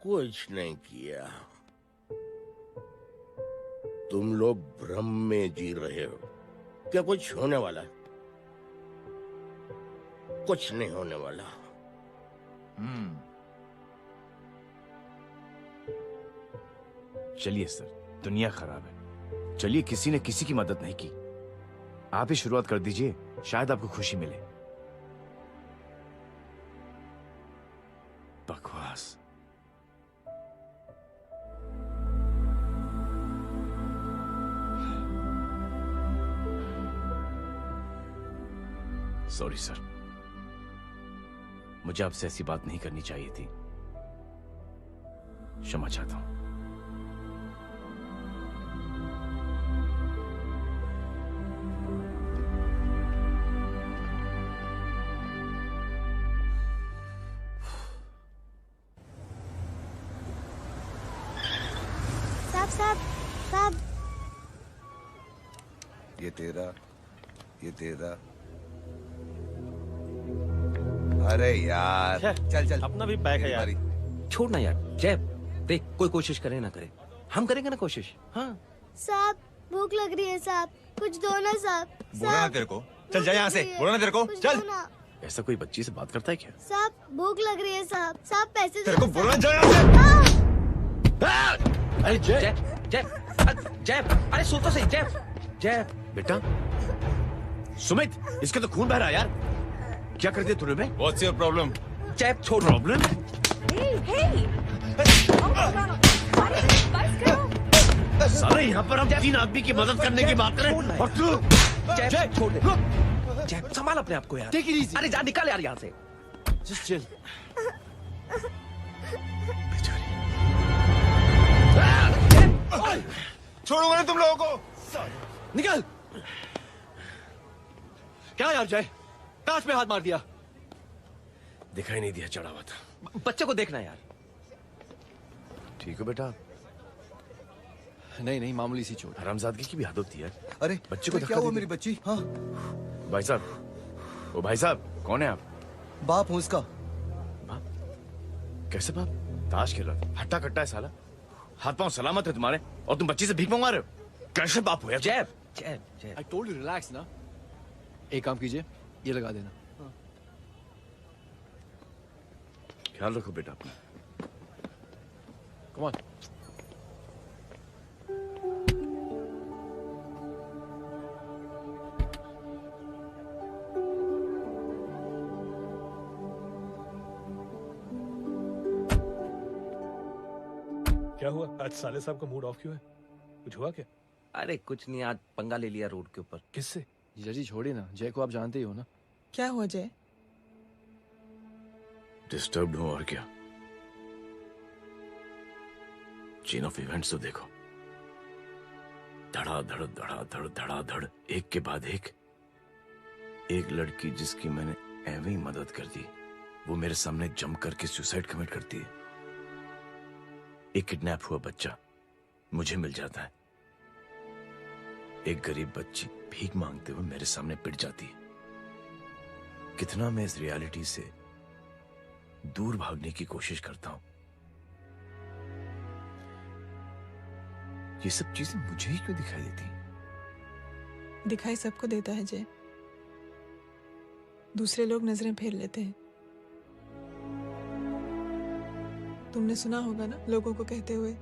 कुछ नहीं किया। तुम लोग भ्रम में जी रहे हो। क्या कुछ होने वाला है? कुछ नहीं होने वाला। चलिए सर, दुनिया खराब है, चलिए किसी ने किसी की मदद नहीं की, आप ही शुरुआत कर दीजिए, शायद आपको खुशी मिले। बकवास। सॉरी सर, मुझे आपसे ऐसी बात नहीं करनी चाहिए थी, क्षमा चाहता हूं। साहब, ये तेरा। अरे यार चल अपना भी बैग है यार। छोड़ ना यार। जय देख, कोई कोशिश करे ना करे, हम करेंगे ना कोशिश। हाँ साहब भूख लग रही है साहब, कुछ दो ना साहब। बोला ना तेरे को, चल जा यहाँ से। बोला ना तेरे को, चल। ऐसा कोई बच्ची से बात करता है क्या? साहब भूख लग रही है साहब, साहब पैसे तेरे को बोला जा यहाँ से। अरे जय जय जय, अरे सुन तो सही। जय बेटा, सुमित, इसका तो खून बह रहा है यार, क्या कर दिया तूने? What's your problem? जय छोड़। प्रॉब्लम? सारे यहाँ पर हम 3 आदमी की मदद करने की बात करें और तू जय छोड़ दे। जय संभाल अपने आप को यार। अरे जा, निकल यार यहाँ से। Just chill. छोड़ूंगा ना तुम लोगों को। निकल। क्या यार जय, ताश में हाथ मार दिया। दिखाई नहीं दिया, चढ़ा हुआ था। बच्चे को देखना यार। ठीक हो बेटा? नहीं नहीं, मामूली सी चोट। हरामजादगी की भी हद होती है। अरे बच्चे को क्या हुआ मेरी बच्ची? हाँ भाई साहब, ओ भाई साहब, कौन है आप? बाप हूँ उसका। कैसे बाप? ताश खेल रहा, हट्टा कट्टा है साला। हाथ पांव सलामत है तुम्हारे और तुम बच्ची से भीख मंगवा रहे हो? कैसे बाप हो यार? जैब जैब जैब। I told you relax ना। एक काम कीजिए, ये लगा देना। ख्याल रखो बेटा अपना। Come on। क्या हुआ आज साले साहब का मूड ऑफ क्यों है? कुछ हुआ क्या? अरे कुछ नहीं, आज पंगा ले लिया रोड के ऊपर। किससे? जीजा जी छोड़िए ना, जय को आप जानते ही हो ना। क्या हुआ जय? डिस्टर्ब्ड हूं और क्या। चेन ऑफ इवेंट्स तो देखो, धड़ाधड़ धड़ाधड़ धड़ाधड़, एक के बाद एक लड़की जिसकी मैंने एवं ही मदद कर दी, वो मेरे सामने जम करके सुसाइड कमिट करती है। एक किडनैप हुआ बच्चा मुझे मिल जाता है। एक गरीब बच्ची भीख मांगते हुए मेरे सामने पिट जाती है। कितना मैं इस रियलिटी से दूर भागने की कोशिश करता हूं। ये सब चीजें मुझे ही क्यों दिखाई देती? दिखाई सबको देता है जय, दूसरे लोग नजरें फेर लेते हैं। तुमने सुना होगा ना लोगों को कहते हुए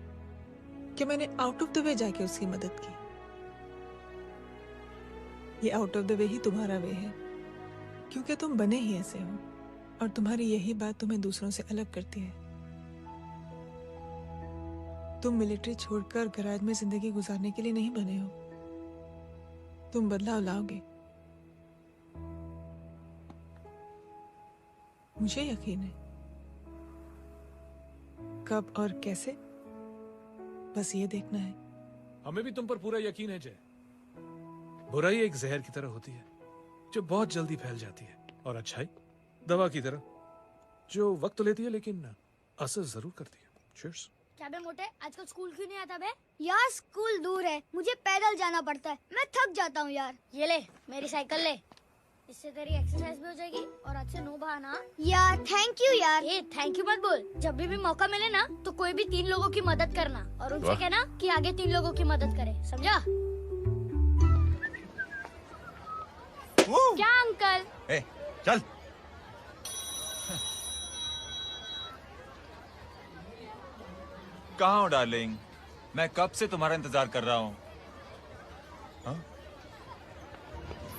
कि मैंने आउट ऑफ द वे जाके उसकी मदद की। ये आउट ऑफ द वे ही तुम्हारा वे है, क्योंकि तुम बने ही ऐसे हो और तुम्हारी यही बात तुम्हें दूसरों से अलग करती है। तुम मिलिट्री छोड़कर गैराज में जिंदगी गुजारने के लिए नहीं बने हो। तुम बदलाव लाओगे, मुझे यकीन है। कब और कैसे, बस ये देखना है। हमें भी तुम पर पूरा यकीन है जय। बुराई एक जहर की तरह होती है जो बहुत जल्दी फैल जाती है, और अच्छाई दवा की तरह जो वक्त तो लेती है लेकिन असर जरूर करती है। Cheers। क्या बे मोटे, आजकल स्कूल क्यों नहीं आता बे? यार स्कूल दूर है, मुझे पैदल जाना पड़ता है, मैं थक जाता हूँ यार। ये ले मेरी साइकिल ले, इससे तेरी एक्सरसाइज भी हो जाएगी और आज से नो बहाना। यार थैंक यू यार। ए थैंक यू मत बोल, जब भी मौका मिले ना तो कोई भी 3 लोगों की मदद करना और उनसे कहना कि आगे 3 लोगों की मदद करे, समझा? क्या अंकल? ए, चल। कहाँ हो डार्लिंग? मैं कब से तुम्हारा इंतजार कर रहा हूँ।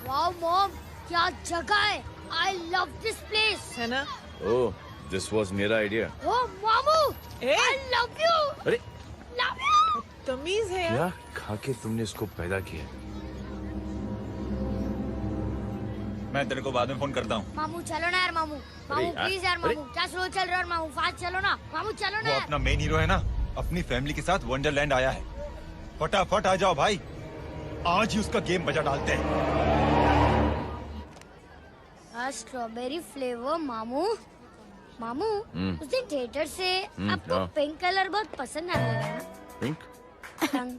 वाओ मॉम, क्या जगह है। I love this place. है ना? ओह, दिस वाज मेरा आइडिया। ओ मामू, आई लव यू। अरे लव यू। तमीज है क्या खा के तुमने इसको पैदा किया? मैं तेरे को बाद में फोन करता हूँ। मामू चलो ना यार, मामू मामू प्लीज यार, मामू क्या स्लो चल रहा है मामू, फास्ट चलो ना मामू, चलो ना वो यार। अपना मेन हीरो है ना, अपनी फैमिली के साथ वंडरलैंड आया है। फटाफट आ जाओ भाई, आज ही उसका गेम बजा डालते हैं। स्ट्रॉबेरी फ्लेवर मामू। मामू उस दिन थिएटर से आपको हाँ। पिंक कलर बहुत पसंद आने लगा ना? पिंक? डडंग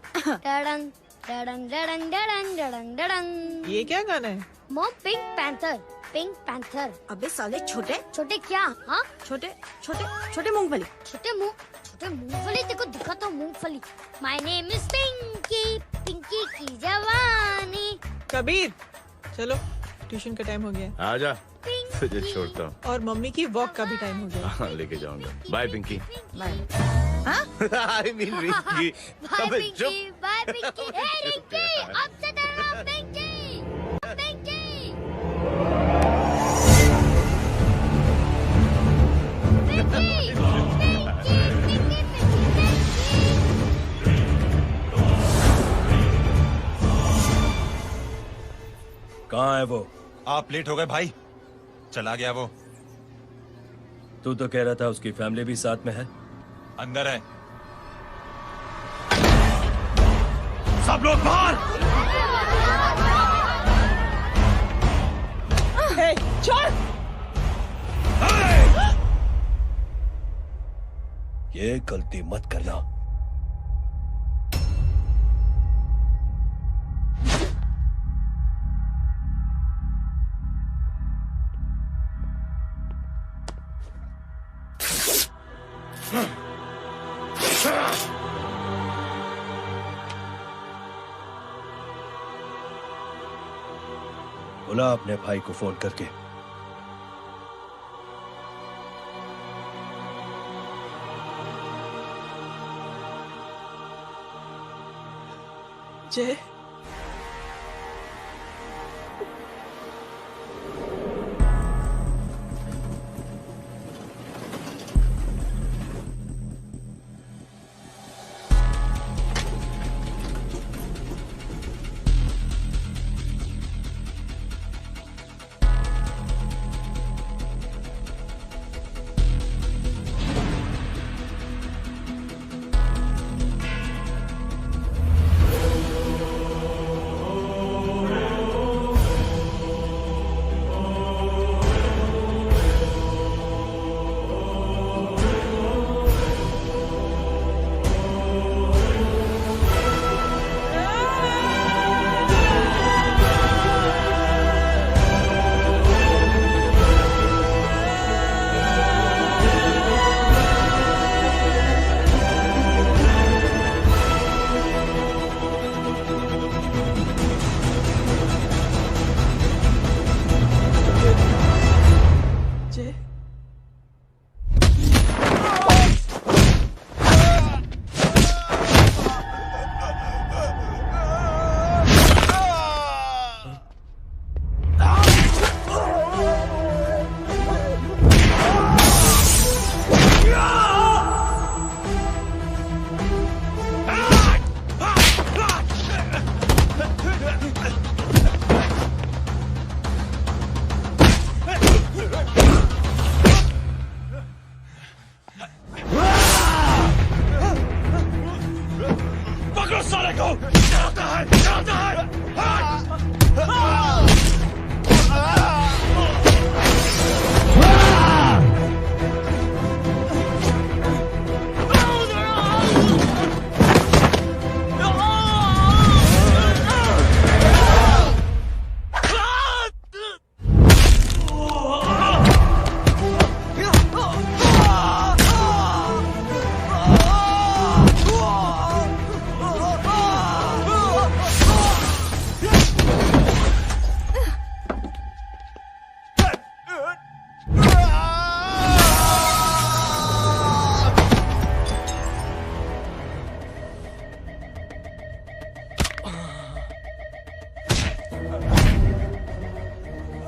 डडंग डडंग डडंग डडंग डडंग डडंग। ये क्या गाना है? Mom pink panther, pink panther. अबे साले छोटे छोटे क्या? हाँ छोटे छोटे छोटे मूंगफली। छोटे मूंगफली, देखो दिखा तो मूंगफली। My name is Pinky, Pinky की जवानी। कबीर चलो, ट्यूशन का टाइम हो गया। आजा, तुझे छोड़ता हूँ। और मम्मी की वॉक का भी टाइम हो गया। हाँ, लेके जाऊंगा। Bye Pinky. Bye. I mean Rinky. Bye Pinky, bye Pinky. Hey Rinky, अब से तेरा नाम पिंकी, पिंकी। कहाँ है वो? आप लेट हो गए भाई, चला गया वो। तू तो कह रहा था उसकी फैमिली भी साथ में है। अंदर है। सब लोग बाहर। छोड़। ये गलती मत करना। बुला अपने भाई को फोन करके। जय,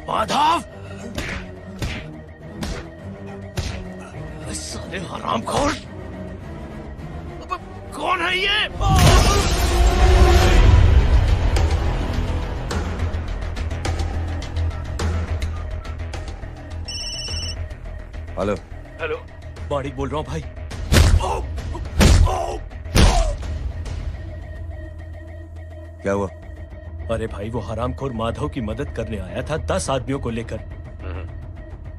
माधव, साले हरामखोर, कौन है ये? हेलो। हेलो, माणिक बोल रहा हूँ भाई। क्या हुआ? अरे भाई, वो हरामखोर माधव की मदद करने आया था 10 आदमियों को लेकर,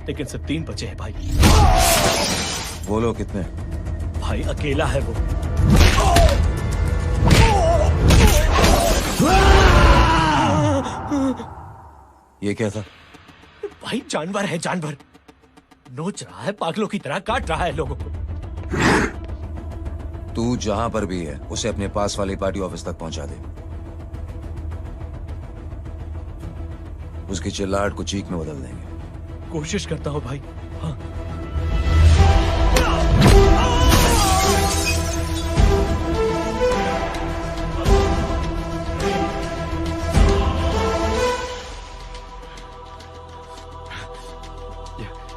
लेकिन सिर्फ 3 बचे हैं भाई। बोलो कितने? भाई अकेला है वो। ये क्या था? भाई जानवर है, जानवर। नोच रहा है, पागलों की तरह काट रहा है लोगों को। तू जहां पर भी है उसे अपने पास वाली पार्टी ऑफिस तक पहुंचा दे। उसकी चिल्लाहट को चीख में बदल देंगे। कोशिश करता हूं भाई। हाँ।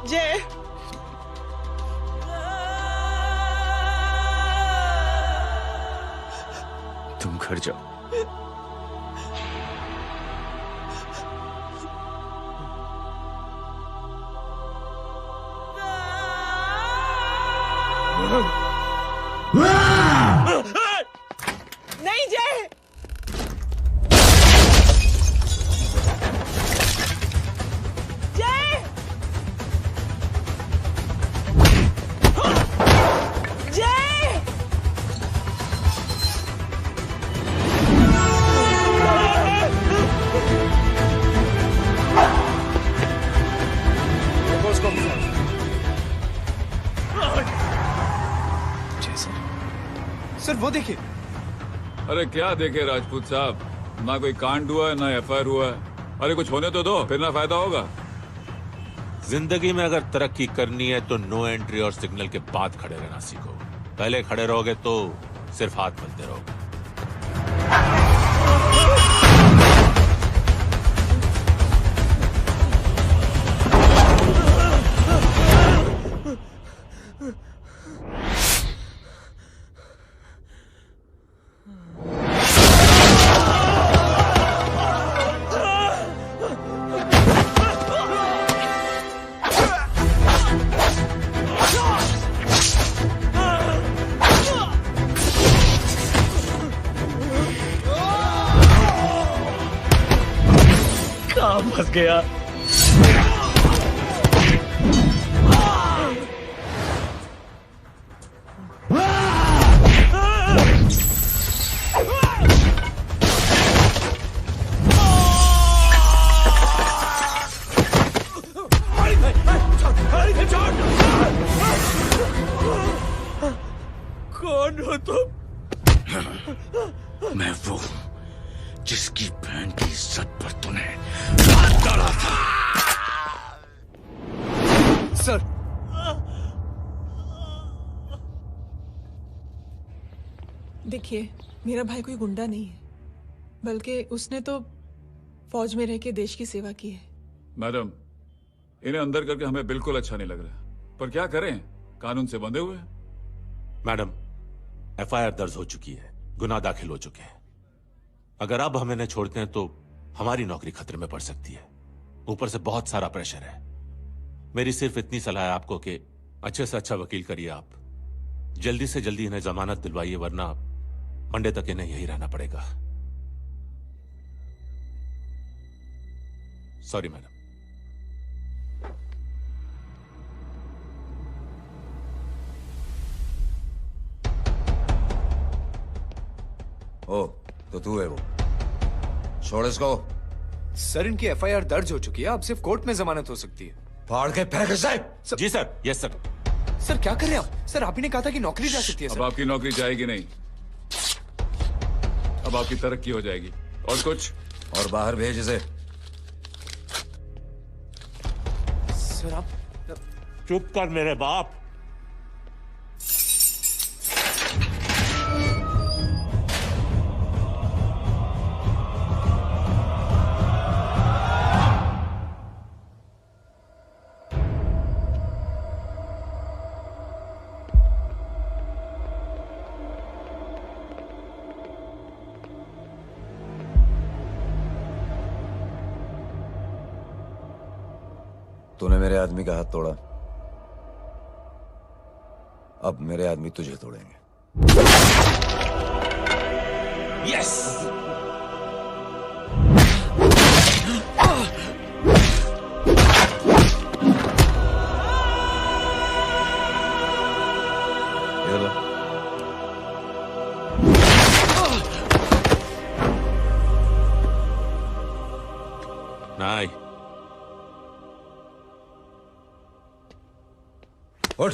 जय, तुम घर जाओ। नहीं जय, जय, जय, सर वो देखिए। अरे क्या देखे राजपूत साहब, ना कोई कांड हुआ है ना एफआईआर हुआ है। अरे कुछ होने तो दो, फिर ना फायदा होगा। जिंदगी में अगर तरक्की करनी है तो नो एंट्री और सिग्नल के बाद खड़े रहना सीखो। पहले खड़े रहोगे तो सिर्फ हाथ मलते रहोगे। फंस गया। कौन हो तुम? मैं वो हूं जिसकी बहन की इज्जत पर तूने हाथ डाला था। सर देखिए, मेरा भाई कोई गुंडा नहीं है, बल्कि उसने तो फौज में रह के देश की सेवा की है। मैडम, इन्हें अंदर करके हमें बिल्कुल अच्छा नहीं लग रहा, पर क्या करें, कानून से बंधे हुए हैं। मैडम, एफआईआर दर्ज हो चुकी है, गुनाह दाखिल हो चुके हैं। अगर अब हम इन्हें छोड़ते हैं तो हमारी नौकरी खतरे में पड़ सकती है। ऊपर से बहुत सारा प्रेशर है। मेरी सिर्फ इतनी सलाह है आपको कि अच्छे से अच्छा वकील करिए आप। जल्दी से जल्दी इन्हें जमानत दिलवाइए, वरना मंडे तक इन्हें यही रहना पड़ेगा। Sorry madam. ओ, तो तू है वो। छोड़ इसको। सर इनकी एफआईआर दर्ज हो चुकी है, अब सिर्फ कोर्ट में जमानत हो सकती है। फाड़ के फेंक इसे। जी सर। Yes sir. सर क्या कर रहे हैं आप? सर आप ही ने कहा था कि नौकरी जा सकती है। अब आपकी नौकरी जाएगी नहीं, अब आपकी तरक्की हो जाएगी। और कुछ? और बाहर भेज इसे। सर आप चुप कर मेरे बाप। तूने मेरे आदमी का हाथ तोड़ा, अब मेरे आदमी तुझे तोड़ेंगे। यस। नहीं। उठ।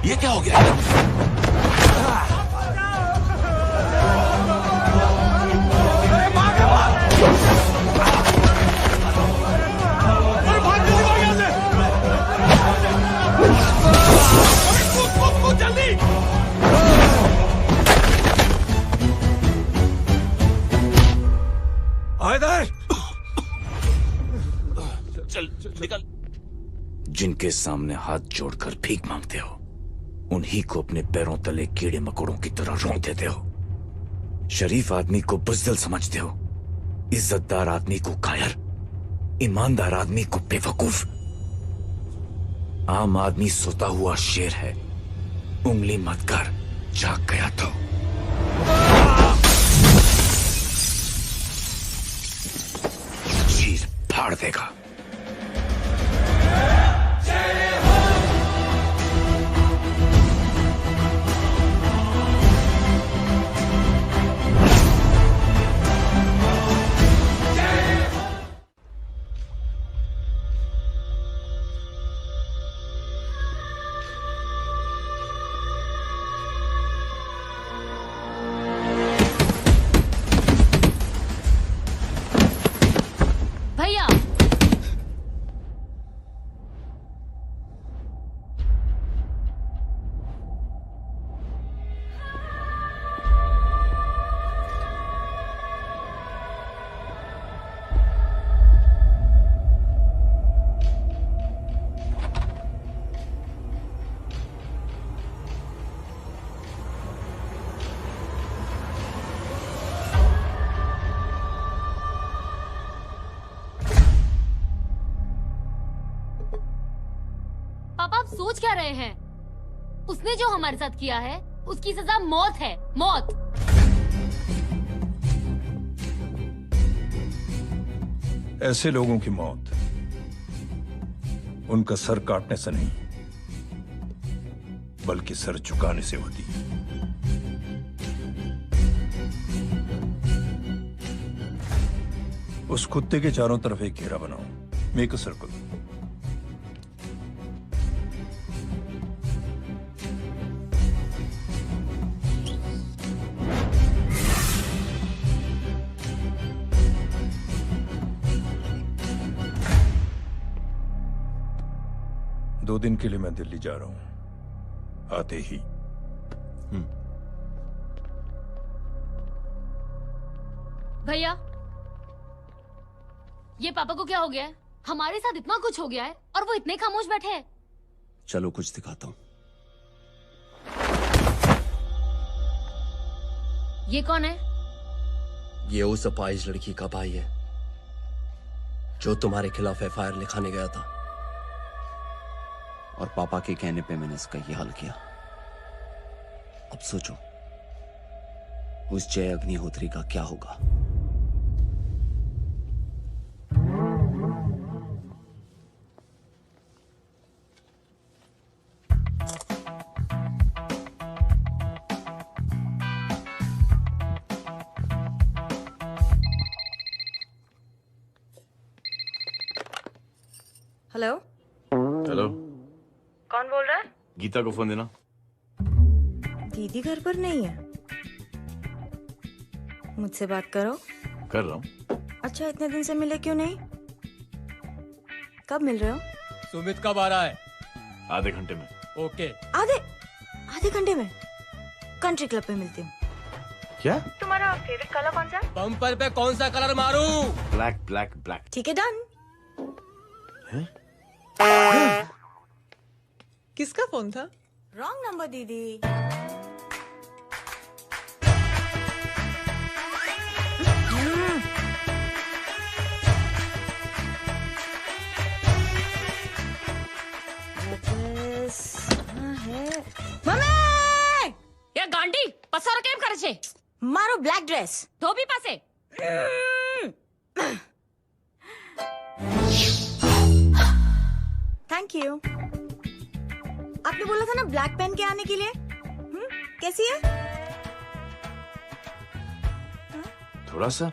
ये क्या हो गया? चल निकल। जिनके सामने हाथ जोड़कर भीख मांगते हो, उन्हीं को अपने पैरों तले कीड़े मकोड़ों की तरह रोक देते हो। शरीफ आदमी को बुज़दिल समझते हो, इज्जतदार आदमी को कायर, ईमानदार आदमी को बेवकूफ। आम आदमी सोता हुआ शेर है, उंगली मत कर, जाग गया तो। चीर फाड़ देगा। सोच क्या रहे हैं? उसने जो हमारे साथ किया है उसकी सजा मौत है, मौत। ऐसे लोगों की मौत उनका सर काटने से नहीं बल्कि सर झुकाने से होती है। उस कुत्ते के चारों तरफ एक घेरा बनाओ, मेक अ सर्कल। दो दिन के लिए मैं दिल्ली जा रहा हूं, आते ही। भैया, ये पापा को क्या हो गया है? हमारे साथ इतना कुछ हो गया है और वो इतने खामोश बैठे हैं। चलो कुछ दिखाता हूँ। ये कौन है? ये उस अपाहिज लड़की का भाई है जो तुम्हारे खिलाफ एफआईआर लिखाने गया था। और पापा के कहने पे मैंने इसका ये हाल किया। अब सोचो उस जय अग्निहोत्री का क्या होगा। हेलो। हेलो, कौन बोल रहा है? गीता को फोन देना। दीदी घर पर नहीं है। मुझसे बात करो। कर रहा हूँ। अच्छा, इतने दिन से मिले क्यों नहीं? कब मिल रहे हो? सुमित कब आ रहा है? आधे घंटे में। ओके। आधे घंटे में कंट्री क्लब पे मिलती हूँ। क्या? तुम्हारा फेवरेट कलर कौन सा है? बम्पर पे कौन सा कलर मारूं? Black black black. ठीक है, डन। किसका फोन था? रॉन्ग नंबर दीदी। ये गांडी पसारो केम करे छे? मारो ब्लैक ड्रेस धोबी पासे। Thank you. आपने बोला था ना ब्लैक पेन के आने के लिए। कैसी है? थोड़ा सा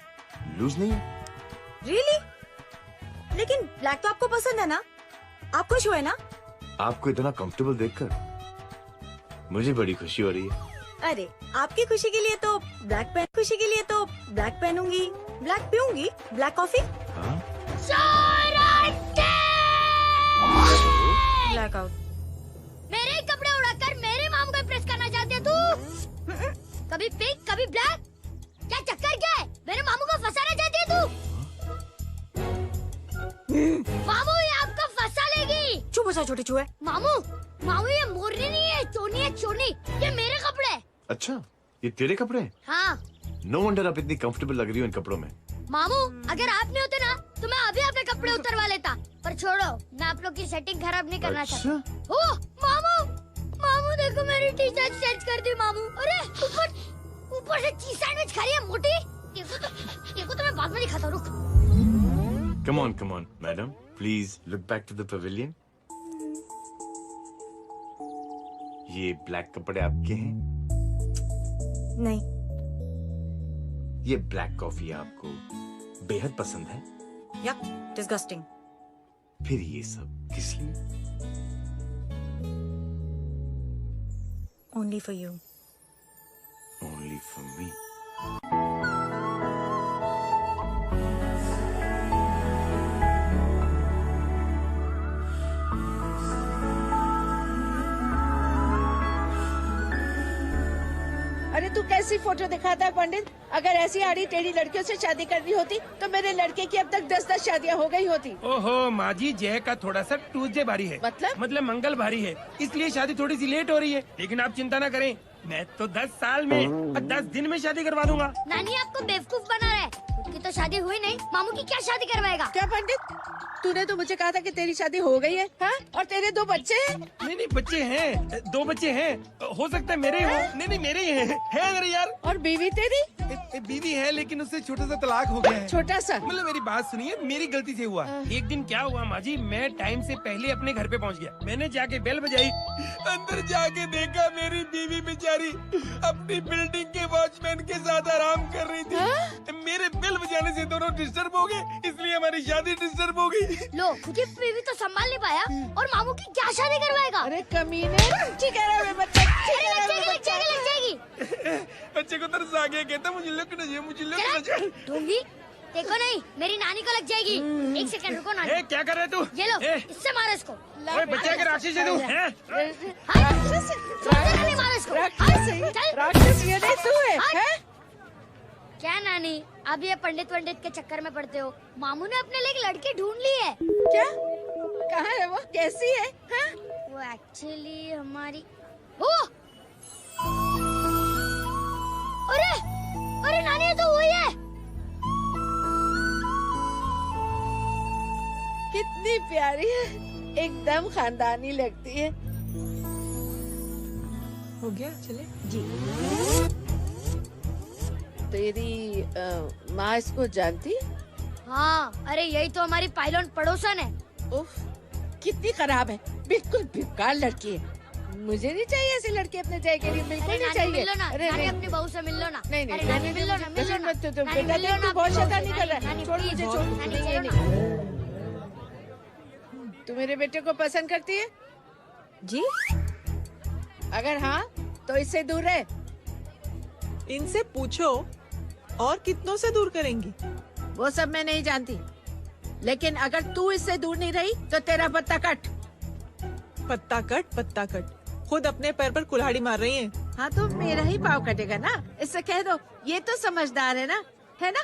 लूज नहीं है? रियली? लेकिन ब्लैक तो आपको पसंद है ना? आप खुश हुए ना? आपको इतना कंफर्टेबल देखकर मुझे बड़ी खुशी हो रही है। अरे, आपकी खुशी के लिए तो ब्लैक पेन, खुशी के लिए तो ब्लैक पहनूंगी, ब्लैक पीऊंगी, ब्लैक कॉफी। Black out. मेरे ही कपड़े उड़ाकर मेरे मामू को इम्प्रेस करना चाहती है तू? कभी पिंक कभी ब्लैक, क्या चक्कर क्या है? मेरे मामू को फंसाना चाहती है तू? मामू ये आपको फंसा लेगी। चुप हो जा छोटे चूहे। मामू मामू ये मोरनी नहीं है, चोनी है चोनी। ये मेरे कपड़े हैं। अच्छा, ये तेरे कपड़े हैं? हाँ। नो वंडर आप इतनी कंफर्टेबल लग रही हो इन कपड़ों में। मामू अगर आप नहीं होते ना तो मैं अभी अपने कपड़े उतरवा लेता। पर छोड़ो, मैं आप लोग की सेटिंग खराब नहीं करना चाहता। ओह मामू, मामू देखो मेरी टी शर्ट चेंज कर दी मामू। अरे ऊपर से चीज सैंडविच खा रही है मोटी। देखो तो मैं बाद में दिखाता हूँ, रुक। Come on, madam. Please look back to the pavilion. ये ब्लैक कपड़े आपके हैं? नहीं। ये ब्लैक कॉफी आपको बेहद पसंद है? यक, डिस्गस्टिंग। फिर ये सब किस लिए? Only for you. Only for me. अरे तू कैसी फोटो दिखाता है पंडित? अगर ऐसी आड़ी टेढ़ी लड़कियों से शादी करनी होती तो मेरे लड़के की अब तक 10-10 शादियां हो गई होती। ओहो माँ जी, जय का थोड़ा सा ट्यूसडे भारी है। मतलब मंगल भारी है, इसलिए शादी थोड़ी सी लेट हो रही है। लेकिन आप चिंता ना करें, मैं तो 10 साल में और 10 दिन में शादी करवा दूंगा। नानी आपको बेवकूफ बना रहा है। की तो शादी हुई नहीं, मामू की क्या शादी करवाएगा? क्या पंडित, तूने तो मुझे कहा था कि तेरी शादी हो गई है, हाँ? और तेरे 2 बच्चे हैं? नहीं बच्चे हैं, 2 बच्चे हैं, हो सकता है मेरे हो। नहीं मेरे ही हैं, है अरे यार। और बीवी तेरी? बीवी है लेकिन उससे छोटा सा तलाक हो गया है। छोटा सा? मतलब मेरी बात सुनिए, मेरी गलती से हुआ। एक दिन क्या हुआ माँ जी, मैं टाइम से पहले अपने घर पे पहुँच गया। मैंने जाके बेल बजाई, अंदर जाके देखा मेरी बीवी बेचारी अपनी बिल्डिंग के वॉचमैन के साथ आराम कर रही थी। मेरे बेल बजाने से दोनों डिस्टर्ब हो गए, इसलिए हमारी शादी डिस्टर्ब हो गई। लो, खुद बीवी तो संभाल नहीं पाया और मामू की क्या शादी करवाएगा? अरे कमीने, ठीक है रे बच्चा, लग जाएगी। बच्चे को तरस आ गया, कहता मुझे लगना चाहिए, मुझे लगना चाहिए। ढूंढी देखो नहीं, मेरी नानी को लग जाएगी। 1 सेकंड रुको नानी। क्या कर रहे तू? ये लो, इससे मारो इसको। बच्चे के राक्षस है तू, हैं? राक्षस ये नहीं तू है? क्या नानी, अब ये पंडित के चक्कर में पड़ते हो? मामू ने अपने लिए एक लड़की ढूंढ ली है। क्या? कहाँ है वो? कैसी है? हाँ? वो एक्चुअली हमारी अरे नानी, ये तो वही है। कितनी प्यारी है, एकदम खानदानी लगती है। हो गया, चले जी। तेरी माँ इसको जानती? हाँ, अरे यही तो हमारी पायलट पड़ोसन है। उफ, कितनी खराब है, बिल्कुल बेकार लड़की है। मुझे नहीं चाहिए ऐसी लड़की अपने जय के लिए, बिल्कुल नहीं चाहिए। मिल लो ना, अरे नानी अपनी बहू से मिल लो ना। नहीं नानी मिल लो ना, मिल लो ना। मत तो बेटा देख, तू बहुत शैतानी कर रहा है। छोड़ मुझे, छोड़। नहीं। तू मेरे बेटे को पसंद करती है? जी। अगर हाँ तो इससे दूर रहे। इनसे पूछो और कितनों से दूर करेंगी? वो सब मैं नहीं जानती, लेकिन अगर तू इससे दूर नहीं रही तो तेरा पत्ता कट। पत्ता कट, खुद अपने पैर पर कुल्हाड़ी मार रही हैं। हाँ तो मेरा ही पाँव कटेगा ना, इससे कह दो। ये तो समझदार है ना, है ना?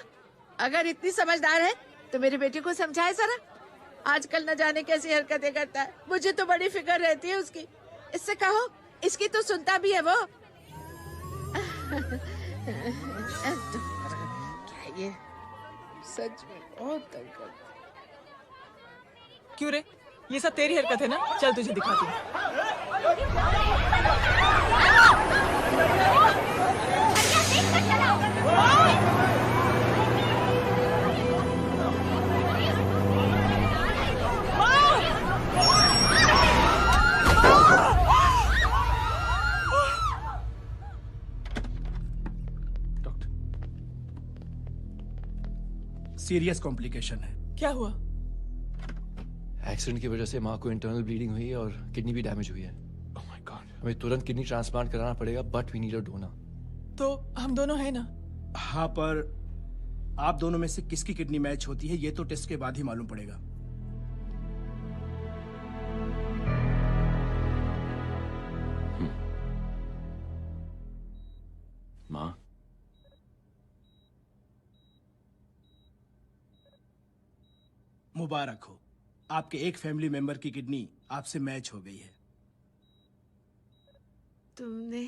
अगर इतनी समझदार है तो मेरे बेटे को समझाए जरा। आजकल न जाने कैसी हरकतें करता है, मुझे तो बड़ी फिक्र रहती है उसकी। इससे कहो, इसकी तो सुनता भी है वो। क्या ये सच में बहुत तंग करता है। क्यों रे, ये सब तेरी हरकत है ना? चल तुझे दिखाती हूँ। सीरियस कॉम्प्लिकेशन है। क्या हुआ? एक्सीडेंट की वजह से माँ को इंटरनल ब्लीडिंग हुई है और किडनी भी डैमेज हुई है। ओह माय गॉड, हमें तुरंत किडनी ट्रांसप्लांट कराना पड़ेगा, but we need a donor. तो हम दोनों हैं ना? हाँ, पर आप दोनों में से किसकी किडनी मैच होती है ये तो टेस्ट के बाद ही मालूम पड़ेगा। माँ, मुबारक हो, आपके एक फैमिली मेंबर की किडनी आपसे मैच हो गई है। तुमने?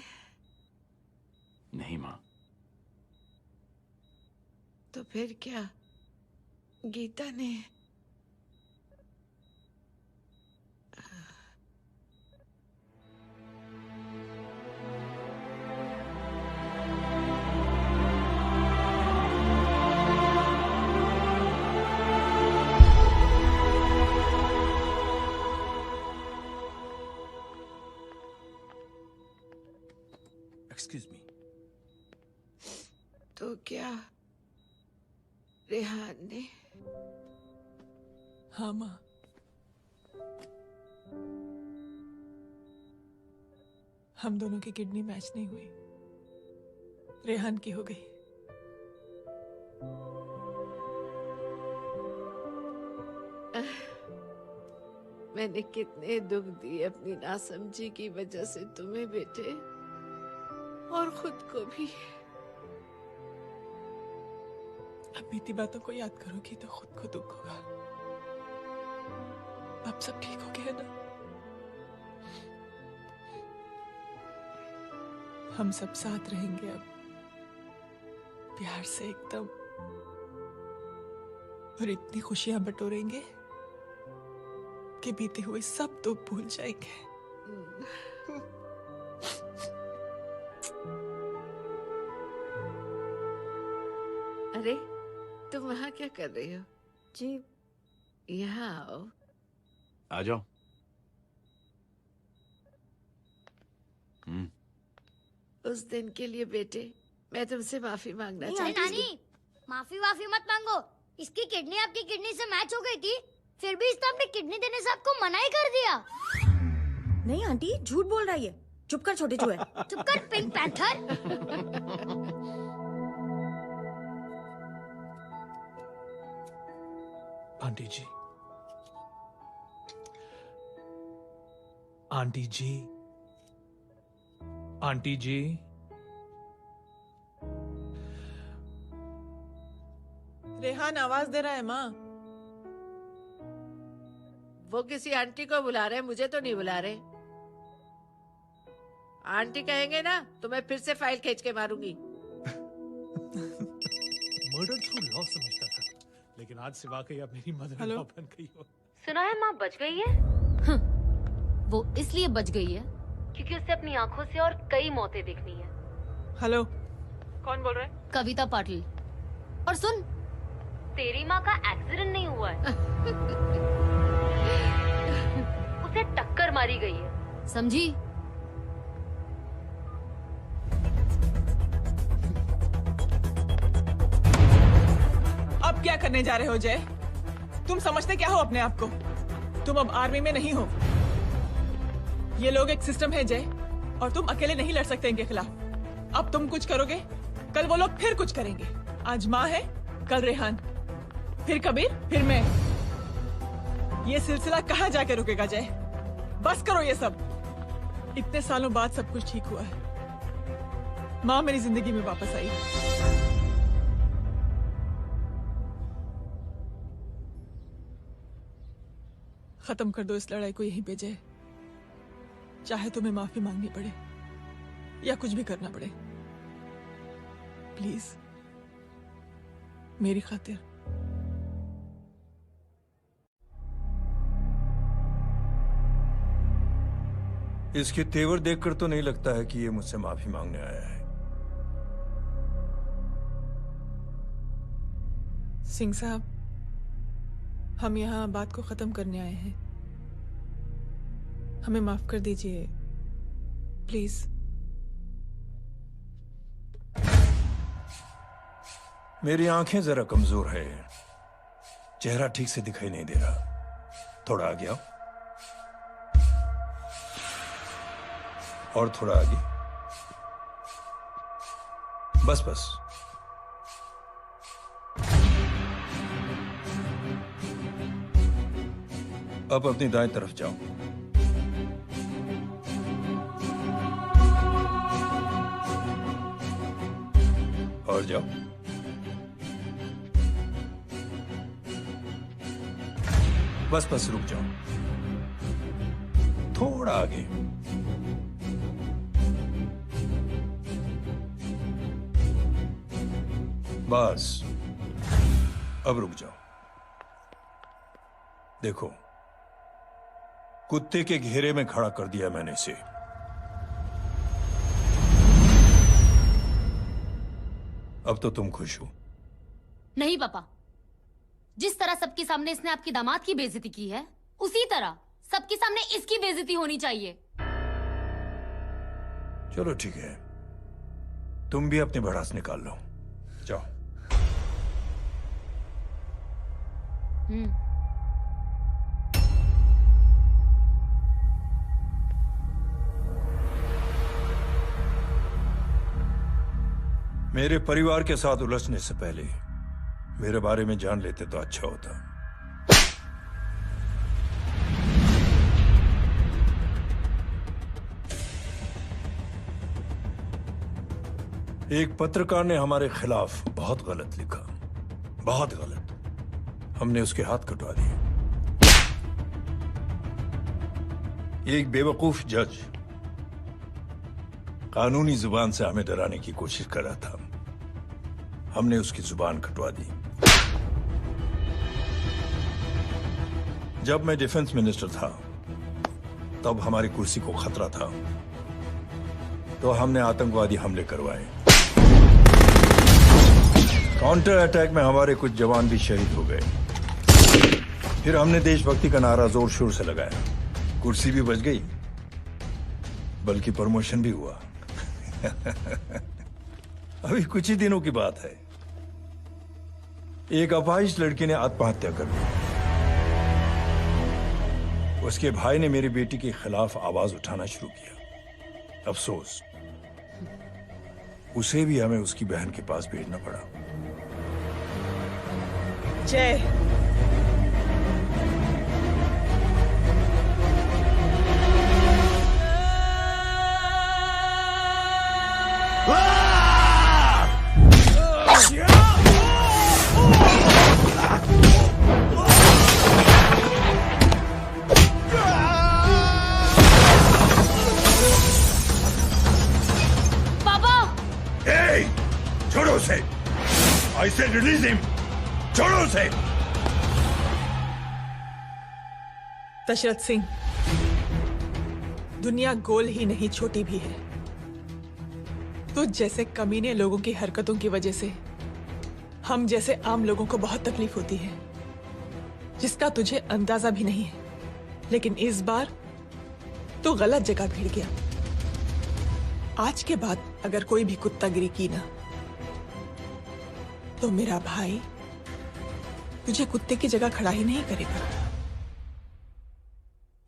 नहीं माँ। तो फिर क्या? गीता ने? Excuse me. तो क्या रेहान ने? हाँ माँ, हम दोनों की किडनी मैच नहीं हुई, रेहान की हो गई। मैंने कितने दुख दिए अपनी नासमझी की वजह से तुम्हें बेटे, और खुद को भी। अब बीती बातों को याद करोगी तो खुद को दुख होगा। अब सब ठीक हो गया ना? हम सब साथ रहेंगे अब, प्यार से एकदम और इतनी खुशियां बटोरेंगे कि बीते हुए सब दुख भूल जाएंगे। अरे तुम वहाँ क्या कर रही हो? जी यहाँ आओ। आ जाओ। उस दिन के लिए बेटे मैं तुमसे माफी मांगना नहीं चाहती नानी, माफी वाफी मत मांगो। इसकी किडनी आपकी किडनी से मैच हो गई थी, फिर भी इसने अपनी किडनी देने से आपको मना ही कर दिया। नहीं आंटी, झूठ बोल रही है। चुप कर छोटे चूहे। चुप कर पिंक पैंथर। आंटी जी, आंटी जी, आंटी जी, रेहान आवाज दे रहा है माँ। वो किसी आंटी को बुला रहे हैं, मुझे तो नहीं बुला रहे। आंटी कहेंगे ना तो मैं फिर से फाइल खींच के मारूंगी। मर्डर थ्रू लॉ समझता था, लेकिन आज से वाकई आप मेरी मदर इन लॉ बन गई हो। सुना है माँ बच गई है। वो इसलिए बच गई है क्योंकि उसे अपनी आंखों से और कई मौतें देखनी है। हेलो, कौन बोल रहा है? कविता पाटिल। और सुन, तेरी माँ का एक्सीडेंट नहीं हुआ है, उसे टक्कर मारी गई है, समझी? अब क्या करने जा रहे हो जय? तुम समझते क्या हो अपने आप को? तुम अब आर्मी में नहीं हो। ये लोग एक सिस्टम है जय, और तुम अकेले नहीं लड़ सकते इनके खिलाफ। अब तुम कुछ करोगे, कल वो लोग फिर कुछ करेंगे। आज माँ है, कल रेहान, फिर कबीर, फिर मैं। ये सिलसिला कहाँ जाके रुकेगा जय? बस करो ये सब। इतने सालों बाद सब कुछ ठीक हुआ है। माँ मेरी जिंदगी में वापस आई। खत्म कर दो इस लड़ाई को यहीं पे जय। चाहे तुम्हें माफी मांगनी पड़े या कुछ भी करना पड़े, प्लीज मेरी खातिर। इसके तेवर देखकर तो नहीं लगता है कि ये मुझसे माफी मांगने आया है। सिंह साहब, हम यहाँ बात को खत्म करने आए हैं। हमें माफ कर दीजिए प्लीज। मेरी आंखें जरा कमजोर है, चेहरा ठीक से दिखाई नहीं दे रहा। थोड़ा आगे आओ, और थोड़ा आगे। बस बस। अब अपनी दाएं तरफ जाओ। और जाओ। बस बस, रुक जाओ। थोड़ा आगे। बस, अब रुक जाओ। देखो, कुत्ते के घेरे में खड़ा कर दिया मैंने इसे। अब तो तुम खुश हो? नहीं पापा, जिस तरह सबके सामने इसने आपकी दामाद की बेइज्जती की है, उसी तरह सबके सामने इसकी बेइज्जती होनी चाहिए। चलो ठीक है, तुम भी अपनी भड़ास निकाल लो। जाओ। मेरे परिवार के साथ उलझने से पहले मेरे बारे में जान लेते तो अच्छा होता। एक पत्रकार ने हमारे खिलाफ बहुत गलत लिखा, बहुत गलत। हमने उसके हाथ कटवा दिए। एक बेवकूफ जज कानूनी जुबान से हमें डराने की कोशिश कर रहा था। हमने उसकी जुबान कटवा दी। जब मैं डिफेंस मिनिस्टर था तब हमारी कुर्सी को खतरा था, तो हमने आतंकवादी हमले करवाए। काउंटर अटैक में हमारे कुछ जवान भी शहीद हो गए। फिर हमने देशभक्ति का नारा जोर शोर से लगाया। कुर्सी भी बच गई, बल्कि प्रमोशन भी हुआ। अभी कुछ ही दिनों की बात है, एक अपाहिज लड़की ने आत्महत्या कर ली। उसके भाई ने मेरी बेटी के खिलाफ आवाज उठाना शुरू किया। अफसोस, उसे भी हमें उसकी बहन के पास भेजना पड़ा। जय, छोड़ो उसे! I said release him! छोड़ो उसे! दशरथ सिंह, दुनिया गोल ही नहीं छोटी भी है। तुझ जैसे कमीने लोगों की हरकतों की वजह से हम जैसे आम लोगों को बहुत तकलीफ होती है, जिसका तुझे अंदाजा भी नहीं है। लेकिन इस बार तो गलत जगह भिड़ गया। आज के बाद अगर कोई भी कुत्तागिरी की ना, तो मेरा भाई तुझे कुत्ते की जगह खड़ा ही नहीं करेगा,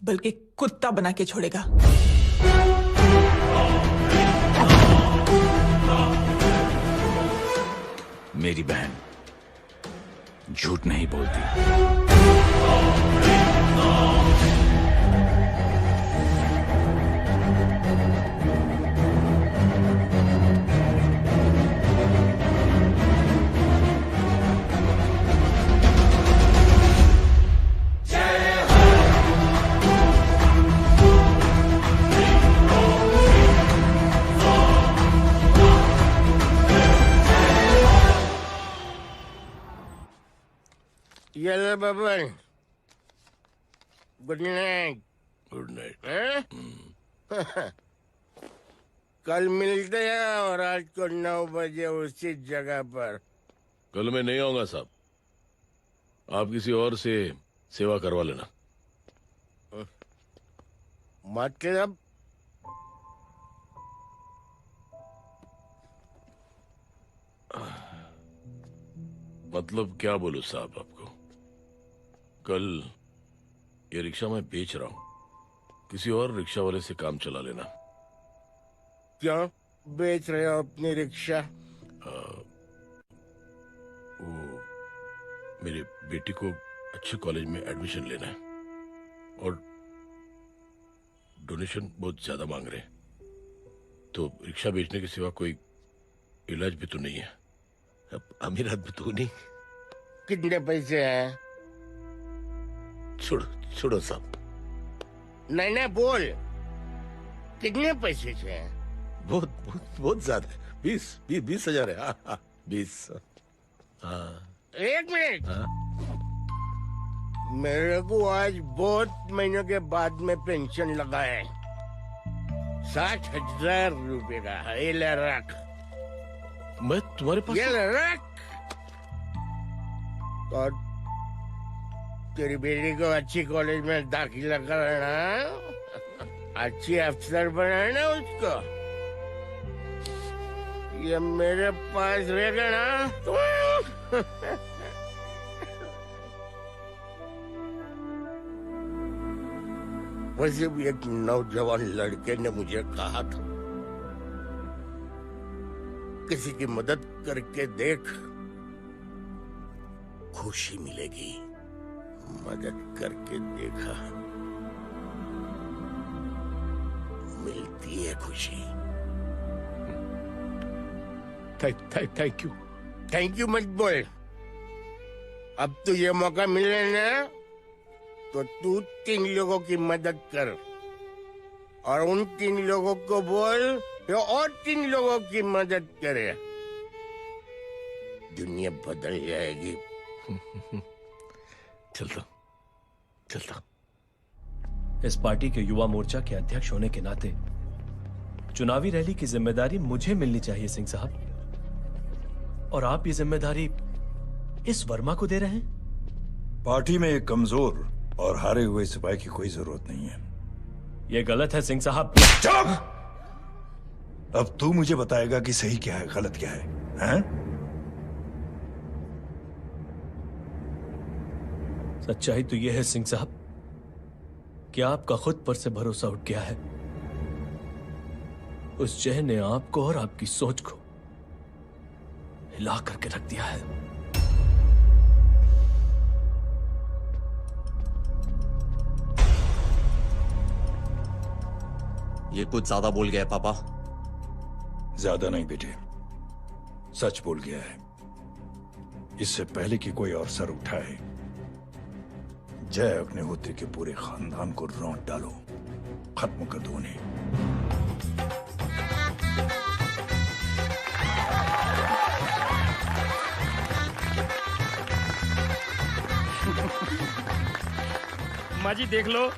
बल्कि कुत्ता बना के छोड़ेगा। मेरी बहन झूठ नहीं बोलती। ये ले Baban, good night. Good night. कल मिलते हैं और रात को 9 बजे उसी जगह पर। कल मैं नहीं आऊंगा साहब, आप किसी और से सेवा करवा लेना। मतलब मतलब क्या बोलूं साहब आपको, कल ये रिक्शा मैं बेच रहा हूं, किसी और रिक्शा वाले से काम चला लेना। क्यों बेच रहे हो अपनी रिक्शा? वो मेरी बेटी को अच्छे कॉलेज में एडमिशन लेना है और डोनेशन बहुत ज्यादा मांग रहे हैं, तो रिक्शा बेचने के सिवा कोई इलाज भी तो नहीं है। अब अमीर आदमी तो नहीं। कितने पैसे हैं? छोड़ो छोड़ो साहब। नहीं नहीं बोल, कितने पैसे हैं? बहुत बहुत बहुत ज्यादा है। 20,000 है। 20। हाँ। एक मिनट। मेरे को आज बहुत महीनों के बाद में पेंशन लगा है, 60,000 रुपए का। ये ले रख। मैं तुम्हारे पास? ये ले रख। और तेरी बेटी को अच्छी कॉलेज में दाखिला कराना, अच्छी अफसर बनाना उसको। ये मेरे पास रहेगा ना। वैसे भी एक नौजवान लड़के ने मुझे कहा था, किसी की मदद करके देख, खुशी मिलेगी। मदद करके देखा, मिलती है खुशी। Thank you. थैंक यू मत बोल। अब तो ये मौका मिले ना, तो तू 3 लोगों की मदद कर, और उन 3 लोगों को बोल जो और 3 लोगों की मदद करे। दुनिया बदल जाएगी। चलता। चलता। इस पार्टी के युवा मोर्चा के अध्यक्ष होने के नाते चुनावी रैली की जिम्मेदारी मुझे मिलनी चाहिए सिंह साहब, और आप ये जिम्मेदारी इस वर्मा को दे रहे हैं। पार्टी में एक कमजोर और हारे हुए सिपाही की कोई जरूरत नहीं है। यह गलत है सिंह साहब। चुप! अब तू मुझे बताएगा कि सही क्या है, गलत क्या है, हैं? सच्चाई तो यह है सिंह साहब कि आपका खुद पर से भरोसा उठ गया है। उस जय ने आपको और आपकी सोच को हिला करके रख दिया है। ये कुछ ज्यादा बोल गया है पापा। ज्यादा नहीं बेटे, सच बोल गया है। इससे पहले कि कोई और सर उठाए, जय अग्निहोत्री के पूरे खानदान को रौंद डालो, खत्म कर दो उन्हें। माँ जी देख लो,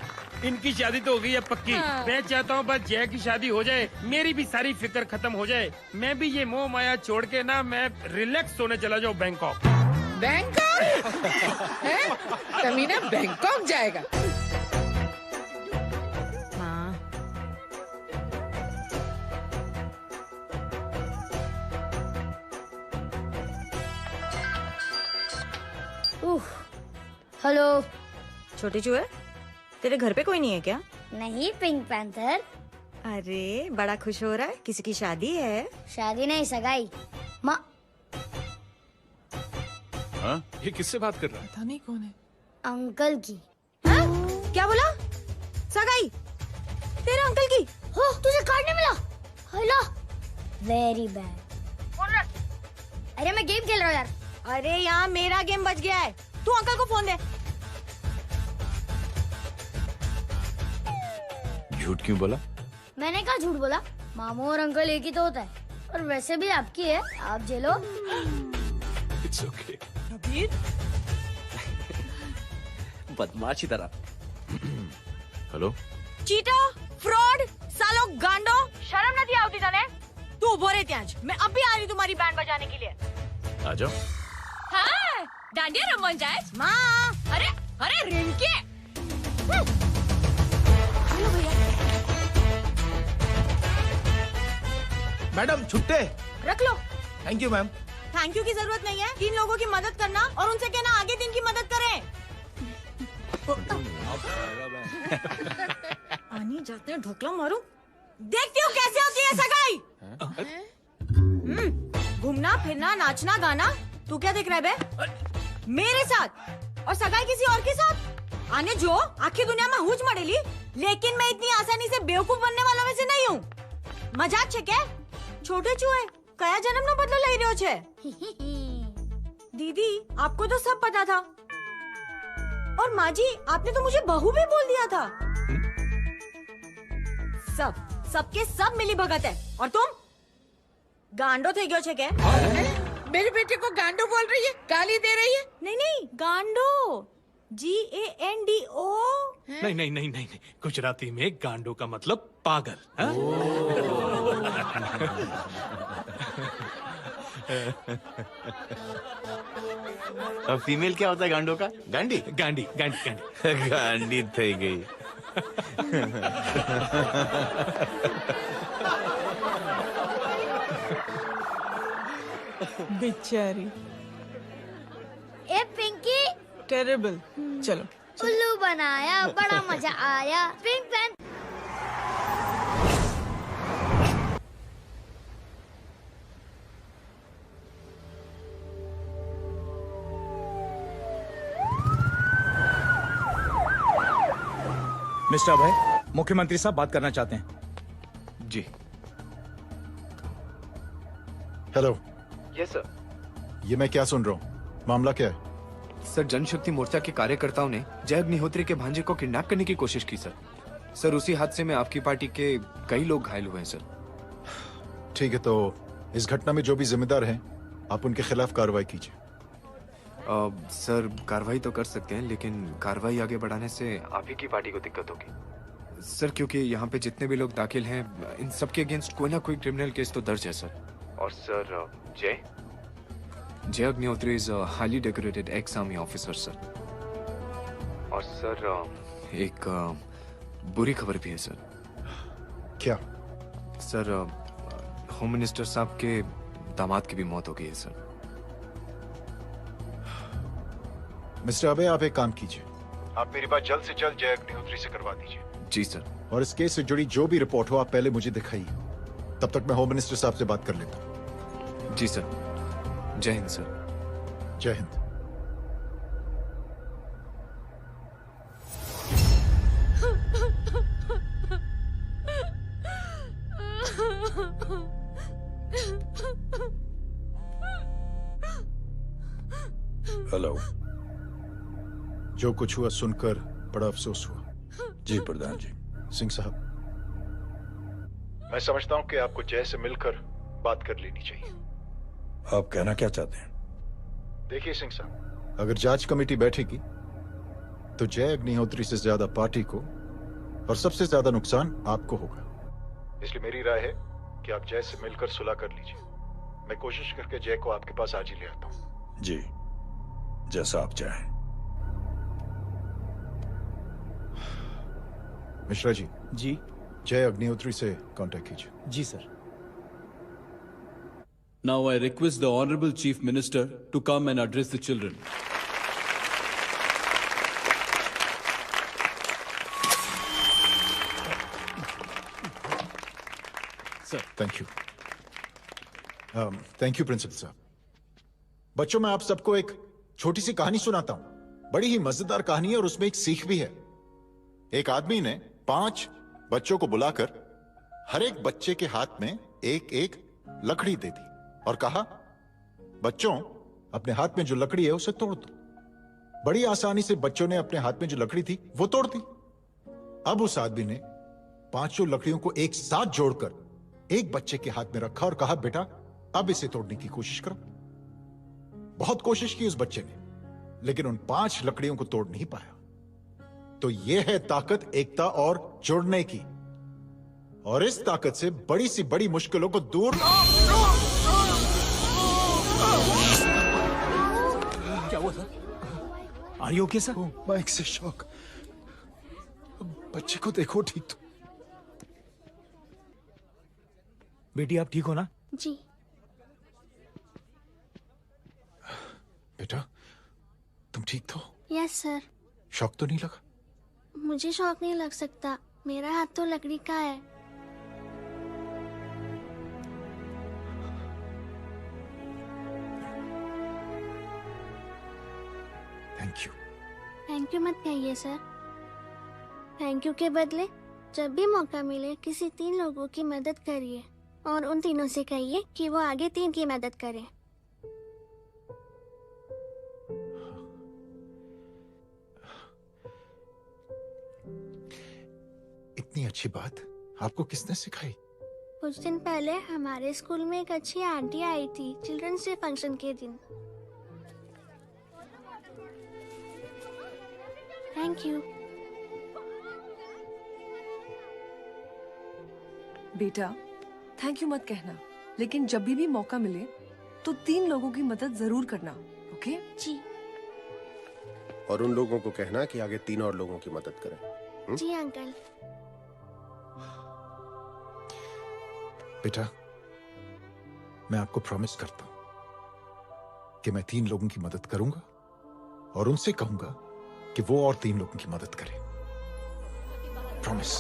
इनकी शादी तो हो गई है पक्की। हाँ। मैं चाहता हूँ बस जय की शादी हो जाए, मेरी भी सारी फिक्र खत्म हो जाए। मैं भी ये मोह माया छोड़ के ना मैं रिलैक्स होने चला जाऊँ बैंकॉक। बैंकॉक हैं? कमीना बैंकॉक जाएगा। हेलो छोटे चूहे, तेरे घर पे कोई नहीं है क्या? नहीं, पिंक पैंथर। अरे बड़ा खुश हो रहा है, किसी की शादी है? शादी नहीं, सगाई। माँ ये किससे बात कर रहा है? पता नहीं कौन है। अंकल की। क्या बोला? सगाई तेरे अंकल की? हो, तुझे कार्ड नहीं मिला? Hello, very bad. फोन रख। अरे मैं गेम खेल रहा हूँ यार। अरे यहाँ मेरा गेम बच गया है, तू अंकल को फोन दे। झूठ क्यों बोला? मैंने कहा झूठ बोला? मामू और अंकल एक ही तो होता है, और वैसे भी आपकी है, आप झेलो। It's okay. बदमाशी तरह। हेलो, चीटा, फ्रॉड, सालो गांडो, शर्म नहीं आती तने? तू उभो रे त्याज, मैं अब भी आ रही तुम्हारी बैंड बजाने के लिए। आ जाओ। हाँ, डांडिया रमन जाए। माँ, अरे अरे रिंकी। हेलो भैया। मैडम छुट्टे। रख लो। Thank you ma'am. Thank you की जरूरत नहीं है, 3 लोगों की मदद करना और उनसे कहना आगे दिन की मदद करें। आनी जाते हैं ढोकला मारूं। देखती हूँ कैसे होती है सगाई। घूमना फिरना नाचना गाना, तू क्या देख रहा है बे? मेरे साथ और सगाई किसी और के साथ? आने जो आखिर दुनिया में हुज मड़ेली, लेकिन मैं इतनी आसानी से बेवकूफ बनने वालों में से नहीं हूँ। मजाक छे क्या? छोटे चूहे कया जन्म नो बदलो लई रह्यो छे? दीदी आपको तो सब पता था, और माँ जी आपने तो मुझे बहू भी बोल दिया था। सबके सब मिली भगत है, और तुम गांडो थे गयो छे क्या? मेरे बेटे को गांडो बोल रही है, गाली दे रही है। नहीं नहीं, गांडो, GANDO। नहीं नहीं नहीं नहीं, गुजराती में गांडो का मतलब पागल। हाँ? अब फीमेल क्या होता है गांडो का? गांडी गांडी गांडी गांडी गांडी थई गई। बेचारी। ए पिंकी, टेरेबल। चलो उल्लू बनाया, बड़ा मजा आया। Pink panther. मिस्टर अभय, मुख्यमंत्री साहब बात करना चाहते हैं। जी। हेलो। Yes sir. ये मैं क्या सुन रहा हूँ? मामला क्या है? सर, जनशक्ति मोर्चा के कार्यकर्ताओं ने जय अग्निहोत्री के भांजे को किडनैप करने की कोशिश की सर। सर, उसी हादसे में आपकी पार्टी के कई लोग घायल हुए हैं सर। ठीक है, तो इस घटना में जो भी जिम्मेदार हैं, आप उनके खिलाफ कार्रवाई कीजिए। सर कार्रवाई तो कर सकते हैं, लेकिन कार्रवाई आगे बढ़ाने से आप ही की पार्टी को दिक्कत होगी सर, क्योंकि यहाँ पे जितने भी लोग दाखिल हैं इन सबके अगेंस्ट कोई ना कोई क्रिमिनल केस तो दर्ज है सर। और सर जय Agnihotri is highly decorated ex army officer sir. और सर एक बुरी खबर भी है सर। क्या? सर होम मिनिस्टर साहब के दामाद की भी मौत हो गई है सर। मिस्टर अबे, आप एक काम कीजिए, आप मेरी बात जल्द से जल्द जय अग्निहोत्री से करवा दीजिए। जी सर। और इस केस से जुड़ी जो भी रिपोर्ट हो आप पहले मुझे दिखाइए, तब तक मैं होम मिनिस्टर साहब से बात कर लेता हूँ। जी सर। जय हिंद सर। जय हिंद। हेलो। जो कुछ हुआ सुनकर बड़ा अफसोस हुआ। जी प्रधान जी। सिंह साहब, मैं समझता हूं कि आपको जय से मिलकर बात कर लेनी चाहिए। आप कहना क्या चाहते हैं? देखिए सिंह साहब, अगर जांच कमेटी बैठेगी तो जय अग्निहोत्री से ज्यादा पार्टी को और सबसे ज्यादा नुकसान आपको होगा। इसलिए मेरी राय है कि आप जय से मिलकर सुलह कर लीजिए। मैं कोशिश करके जय को आपके पास आज ही ले आता हूं। जी, जैसा आप चाहें। मिश्रा जी। जी। जय अग्निहोत्री से कांटेक्ट कीजिए। जी sir. Now I request the Honorable Chief Minister to come and address the children. Sir. Thank you. Thank you principal साहब। बच्चों, मैं आप सबको एक छोटी सी कहानी सुनाता हूं। बड़ी ही मजेदार कहानी है और उसमें एक सीख भी है। एक आदमी ने 5 बच्चों को बुलाकर हर एक बच्चे के हाथ में एक एक लकड़ी दे दी और कहा, बच्चों अपने हाथ में जो लकड़ी है उसे तोड़ दो। बड़ी आसानी से बच्चों ने अपने हाथ में जो लकड़ी थी वो तोड़ दी। अब उस आदमी ने 5 लकड़ियों को एक साथ जोड़कर एक बच्चे के हाथ में रखा और कहा, बेटा अब इसे तोड़ने की कोशिश करो। बहुत कोशिश की उस बच्चे ने, लेकिन उन 5 लकड़ियों को तोड़ नहीं पाया। तो यह है ताकत एकता और जुड़ने की, और इस ताकत से बड़ी सी बड़ी मुश्किलों को दूर। क्या हुआ sir? Are you okay sir? Mike से शॉक। बच्चे को देखो ठीक तो। बेटी आप ठीक हो ना? जी। बेटा तुम ठीक तो? Yes sir. शॉक तो नहीं लगा? मुझे शौक नहीं लग सकता, मेरा हाथ तो लकड़ी का है। Thank you. थैंक यू मत कहिए सर। थैंक यू के बदले जब भी मौका मिले किसी 3 लोगों की मदद करिए और उन तीनों से कहिए कि वो आगे 3 की मदद करें। इतनी अच्छी बात आपको किसने सिखाई? कुछ दिन पहले हमारे स्कूल में एक अच्छी आंटी आई थी चिल्ड्रंस डे फंक्शन के दिन। Thank you. बेटा थैंक यू मत कहना, लेकिन जब भी मौका मिले तो 3 लोगों की मदद जरूर करना, ओके? जी। और उन लोगों को कहना कि आगे 3 और लोगों की मदद करें। जी अंकल। बेटा मैं आपको प्रॉमिस करता हूं कि मैं 3 लोगों की मदद करूंगा और उनसे कहूंगा कि वो और 3 लोगों की मदद करें। प्रॉमिस।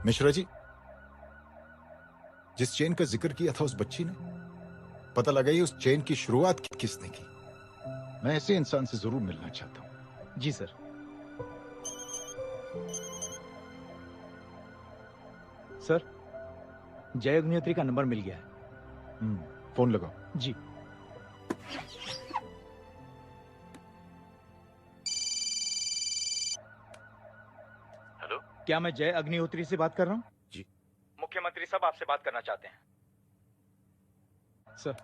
मिश्रा जी, जिस चेन का जिक्र किया था उस बच्ची ने, पता लगाइए उस चेन की शुरुआत किसने की। मैं ऐसे इंसान से जरूर मिलना चाहता हूं। जी सर। सर जय अग्निहोत्री का नंबर मिल गया है। फोन लगाओ। जी। क्या मैं जय अग्निहोत्री से बात कर रहा हूँ? जी। मुख्यमंत्री साहब आपसे बात करना चाहते हैं। सर।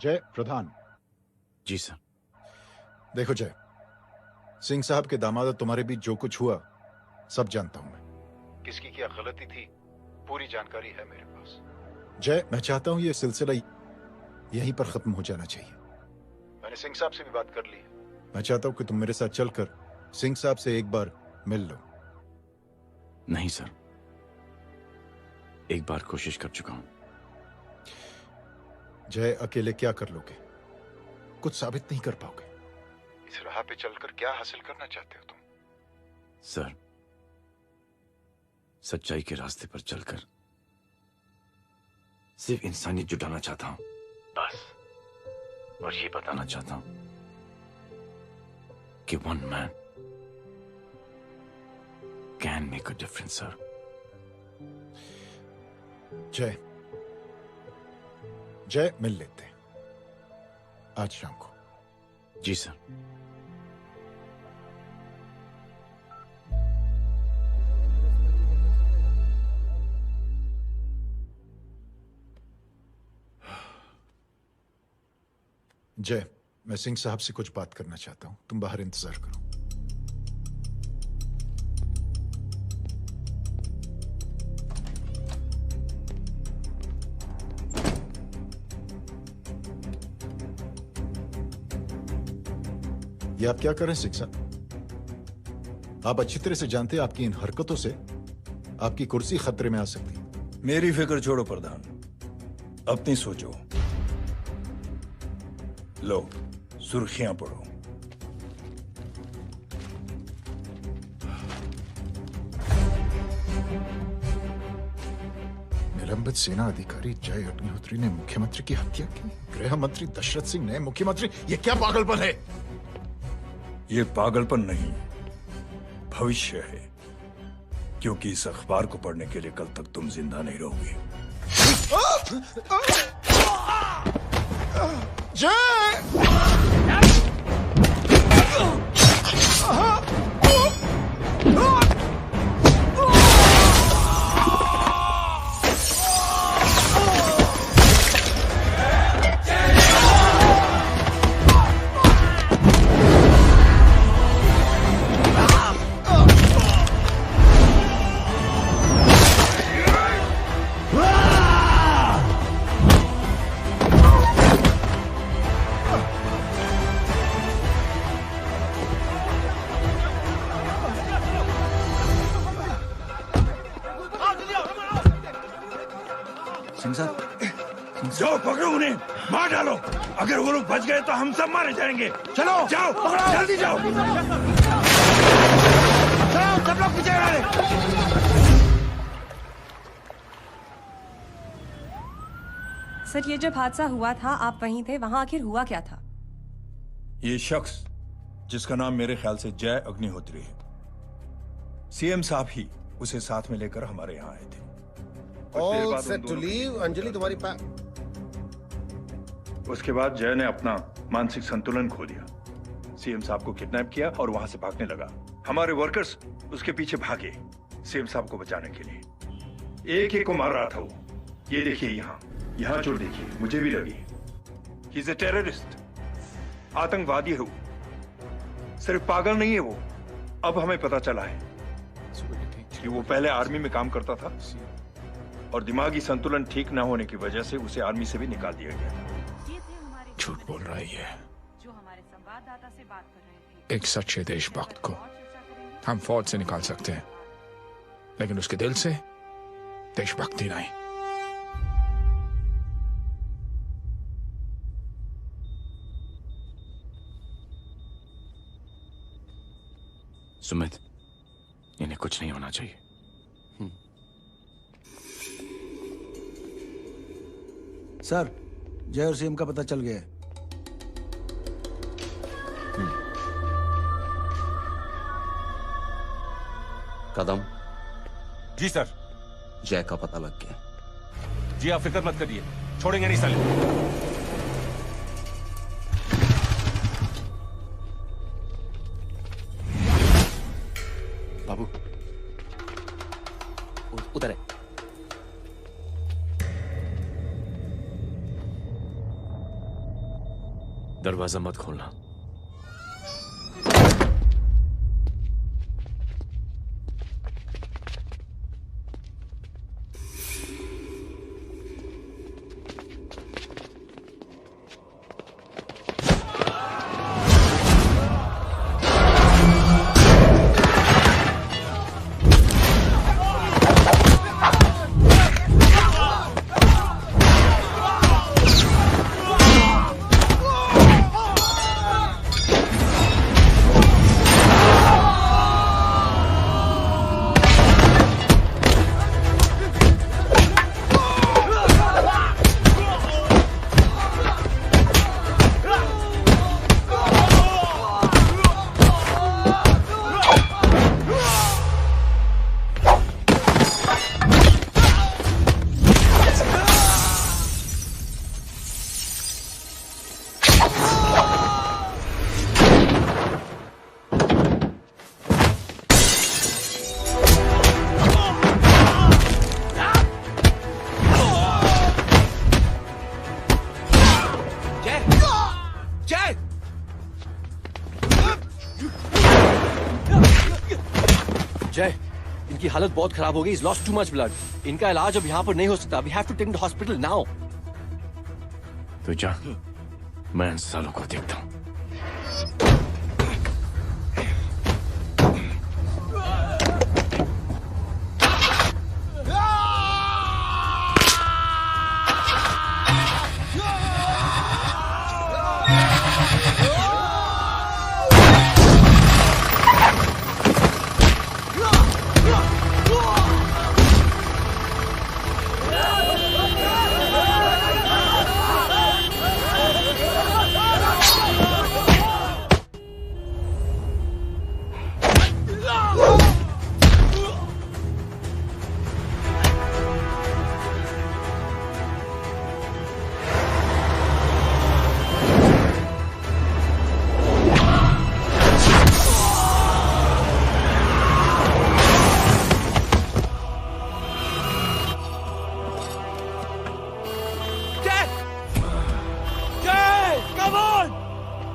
जय प्रधान। जी सर। देखो जय, सिंह साहब के दामाद और तुम्हारे बीच जो कुछ हुआ सब जानता हूं मैं। किसकी क्या गलती थी पूरी जानकारी है मेरे पास। जय, मैं चाहता हूं ये सिलसिला यहीं पर खत्म हो जाना चाहिए। मैंने सिंह साहब से भी बात कर ली है। मैं चाहता हूं कि तुम मेरे साथ चलकर सिंह साहब से एक बार मिल लो। नहीं सर, एक बार कोशिश कर चुका हूं। जय, अकेले क्या कर लोगे? कुछ साबित नहीं कर पाओगे। इस राह पे चलकर क्या हासिल करना चाहते हो तुम? सर, सच्चाई के रास्ते पर चलकर सिर्फ इंसानियत जुटाना चाहता हूं, बस। और ये बताना चाहता हूं कि one man can make a difference sir. जय, जय मिल लेते हैं आज शाम को। जी सर। जय, मैं सिंह साहब से कुछ बात करना चाहता हूं, तुम बाहर इंतजार करो। ये आप क्या कर रहे हैं सिंह साहब? आप अच्छी तरह से जानते हैं आपकी इन हरकतों से आपकी कुर्सी खतरे में आ सकती है। मेरी फिक्र छोड़ो प्रधान, अपनी सोचो। लो, सुर्खियां पढ़ो। निलंबित सेना अधिकारी जय अग्निहोत्री ने मुख्यमंत्री की हत्या की। गृह मंत्री दशरथ सिंह ने मुख्यमंत्री, ये क्या पागलपन है? ये पागलपन नहीं, भविष्य है, क्योंकि इस अखबार को पढ़ने के लिए कल तक तुम जिंदा नहीं रहोगे। जाओ पकड़ो उन्हें, मार डालो। अगर वो लोग बच गए तो हम सब मारे जाएंगे। चलो जाओ, पकड़ो, जल्दी जाओ। चलो सब लोग पीछे आ रहे। सर, ये जब हादसा हुआ था आप वहीं थे, वहां आखिर हुआ क्या था? ये शख्स जिसका नाम मेरे ख्याल से जय अग्निहोत्री है, सीएम साहब ही उसे साथ में लेकर हमारे यहाँ आए थे। All set to leave. Anjali तुम्हारी उसके बाद जय ने अपना मानसिक संतुलन खो दिया, सीएम साहब को किडनैप किया और वहां से भागने लगा। हमारे वर्कर्स उसके पीछे भागे सीएम साहब को बचाने के लिए। एक एक को मार रहा था वो। ये देखिए यहाँ चोट देखिए, मुझे भी लगी। ही इज ए टेररिस्ट, आतंकवादी है वो, सिर्फ पागल नहीं है वो। अब हमें पता चला है कि वो पहले आर्मी में काम करता था और दिमागी संतुलन ठीक न होने की वजह से उसे आर्मी से भी निकाल दिया गया। झूठ बोल रहा है ये। जो हमारे संवाददाता से बात कर रहे थे। एक सच्चे देशभक्त को हम फौज से निकाल सकते हैं, लेकिन उसके दिल से देशभक्ति नहीं। सुमित, इन्हें कुछ नहीं होना चाहिए। सर, जय और सीएम का पता चल गया है। कदम। जी सर। जय का पता लग गया। जी आप फिक्र मत करिए, छोड़ेंगे नहीं साले। उधर है। दरवाजा मत खोलना। जय, इनकी हालत बहुत खराब हो गई। Lost too much blood. इनका इलाज अब यहाँ पर नहीं हो सकता। We have to take the hospital now. तो जा, मैं इन सालों को देखता हूँ।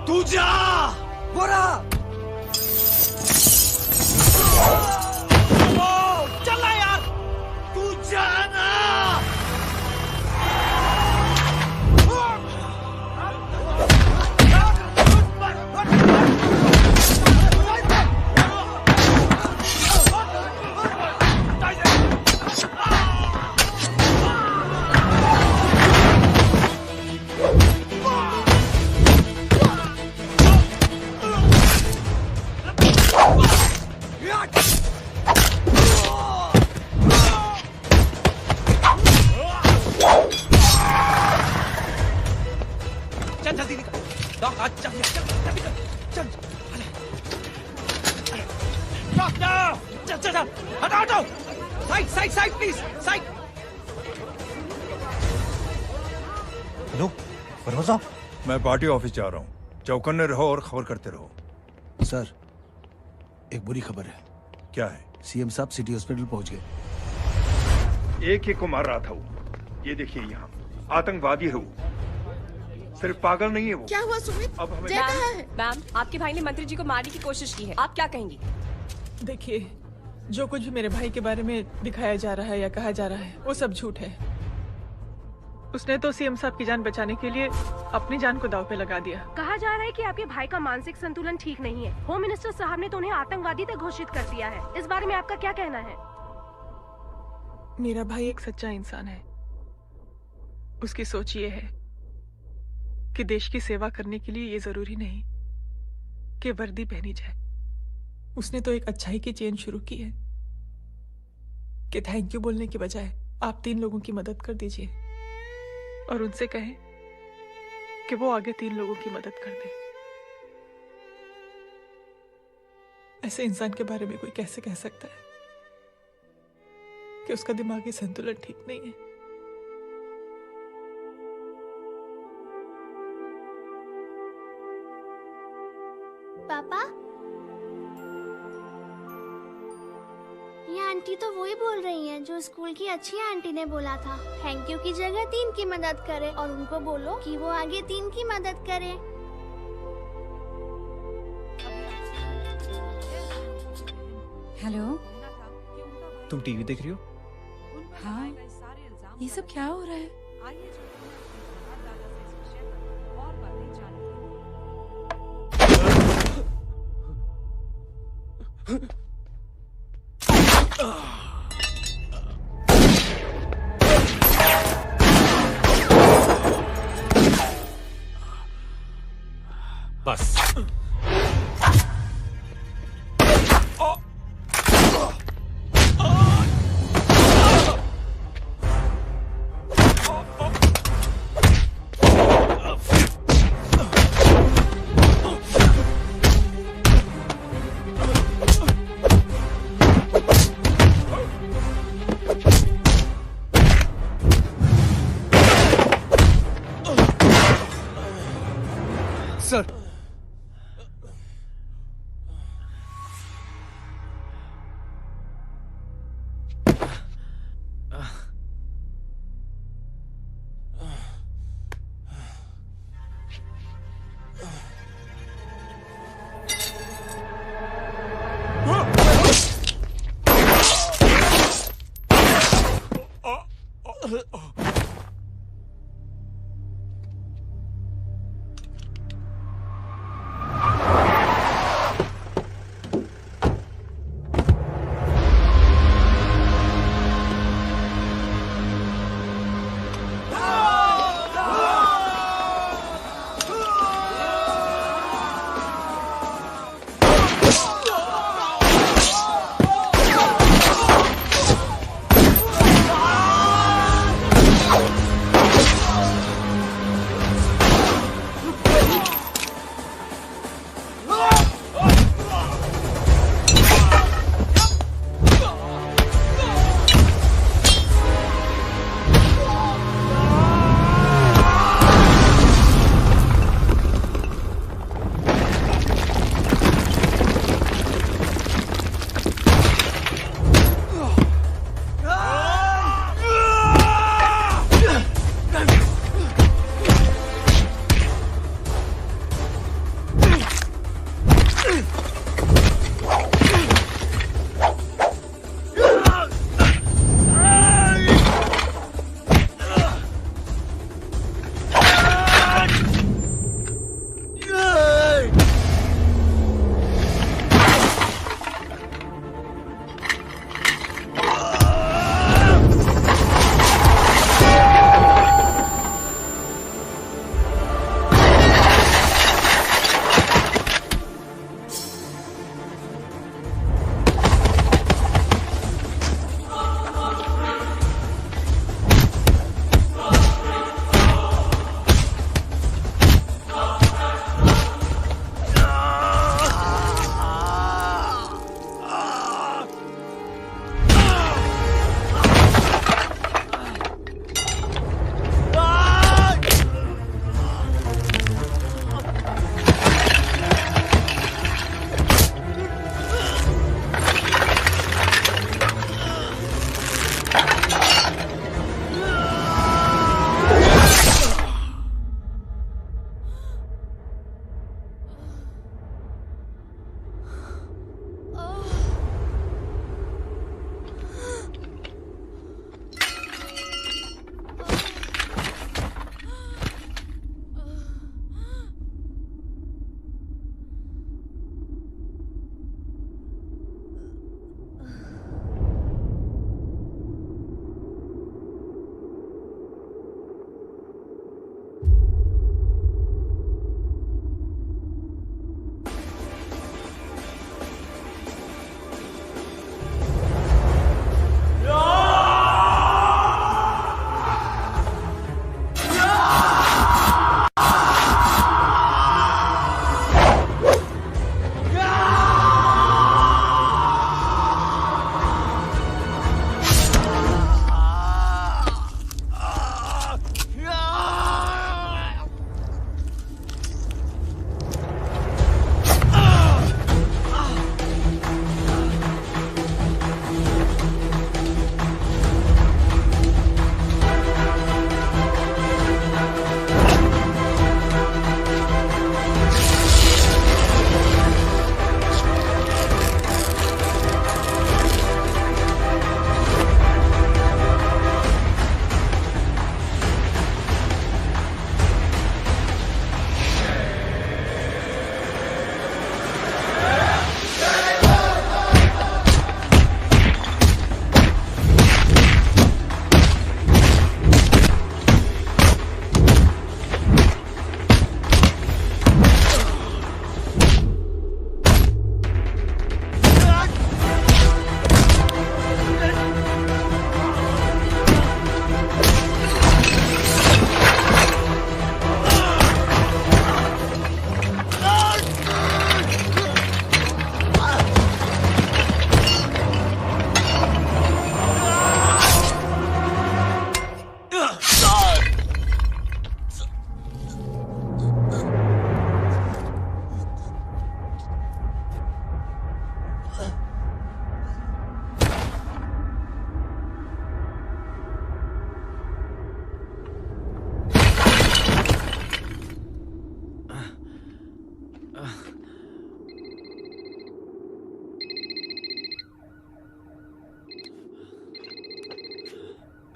तू जा बोरा। चला यार, तू जाना। चल जल्दी निकल। आज चल चल चल चल चल चल हटाओ हटाओ। Side side side please side. Hello फरवल साहब, मैं पार्टी ऑफिस जा रहा हूँ। चौकन्ने रहो और खबर करते रहो। सर, एक बुरी खबर है। क्या है? सीएम साहब सिटी हॉस्पिटल पहुंच गए। एक को मार रहा था वो। ये देखिए यहाँ आतंकवादी है वो। सिर्फ पागल नहीं है वो। क्या हुआ सुमित? अब हमें मैम, आपके भाई ने मंत्री जी को मारने की कोशिश की है। आप क्या कहेंगी? देखिए, जो कुछ भी मेरे भाई के बारे में दिखाया जा रहा है या कहा जा रहा है वो सब झूठ है। उसने तो सीएम साहब की जान बचाने के लिए अपनी जान को दांव पे लगा दिया। कहा जा रहा है कि आपके भाई का मानसिक संतुलन ठीक नहीं है। होम मिनिस्टर साहब ने तो उन्हें आतंकवादी तक घोषित कर दिया है। इस बारे में आपका क्या कहना है? मेरा भाई एक सच्चा इंसान है। उसकी सोच ये है कि देश की सेवा करने के लिए ये जरूरी नहीं कि वर्दी पहनी जाए। उसने तो एक अच्छाई की चेन शुरू की है कि थैंक यू बोलने के बजाय आप 3 लोगों की मदद कर दीजिए और उनसे कहें कि वो आगे 3 लोगों की मदद कर दे। ऐसे इंसान के बारे में कोई कैसे कह सकता है कि उसका दिमागी संतुलन ठीक नहीं है? पापा, यहाँ आंटी तो वही बोल रही हैं जो स्कूल की अच्छी आंटी ने बोला था, थैंक यू की जगह 3 की मदद करे और उनको बोलो कि वो आगे 3 की मदद करे। हेलो, तुम टीवी देख रही हो? हाँ, ये सब क्या हो रहा है? बस। सर,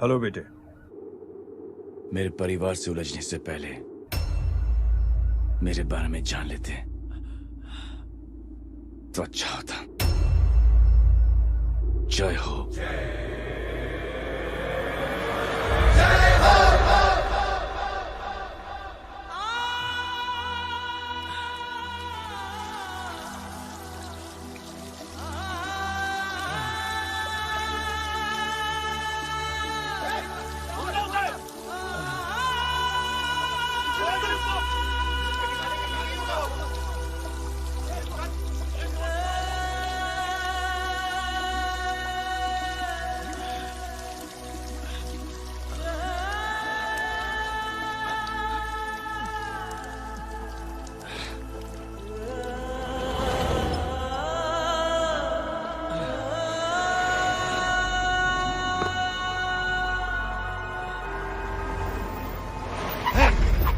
हेलो बेटे। मेरे परिवार से उलझने से पहले मेरे बारे में जान लेते तो अच्छा होता। जय हो।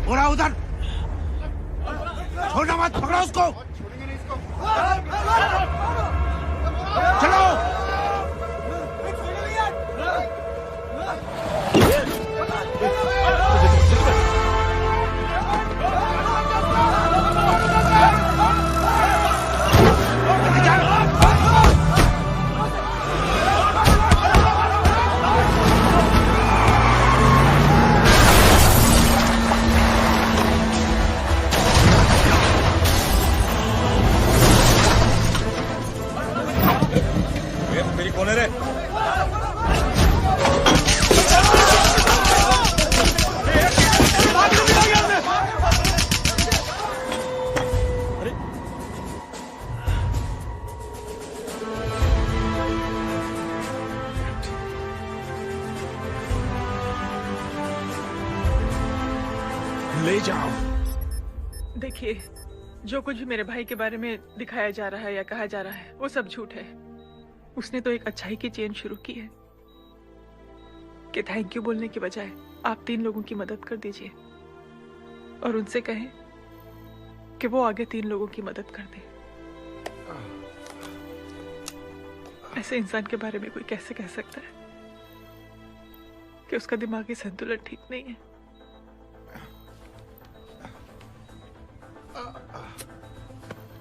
बोला उधर, छोड़ना मत, पकड़ो उसको। चलो। मेरी कौन है रे? ले जाओ। देखिए, जो कुछ भी मेरे भाई के बारे में दिखाया जा रहा है या कहा जा रहा है वो सब झूठ है। उसने तो एक अच्छाई की चेन शुरू की है कि थैंक यू बोलने की बजाय आप 3 लोगों की मदद कर दीजिए और उनसे कहें कि वो आगे 3 लोगों की मदद कर दे। ऐसे इंसान के बारे में कोई कैसे कह सकता है कि उसका दिमागी संतुलन ठीक नहीं है?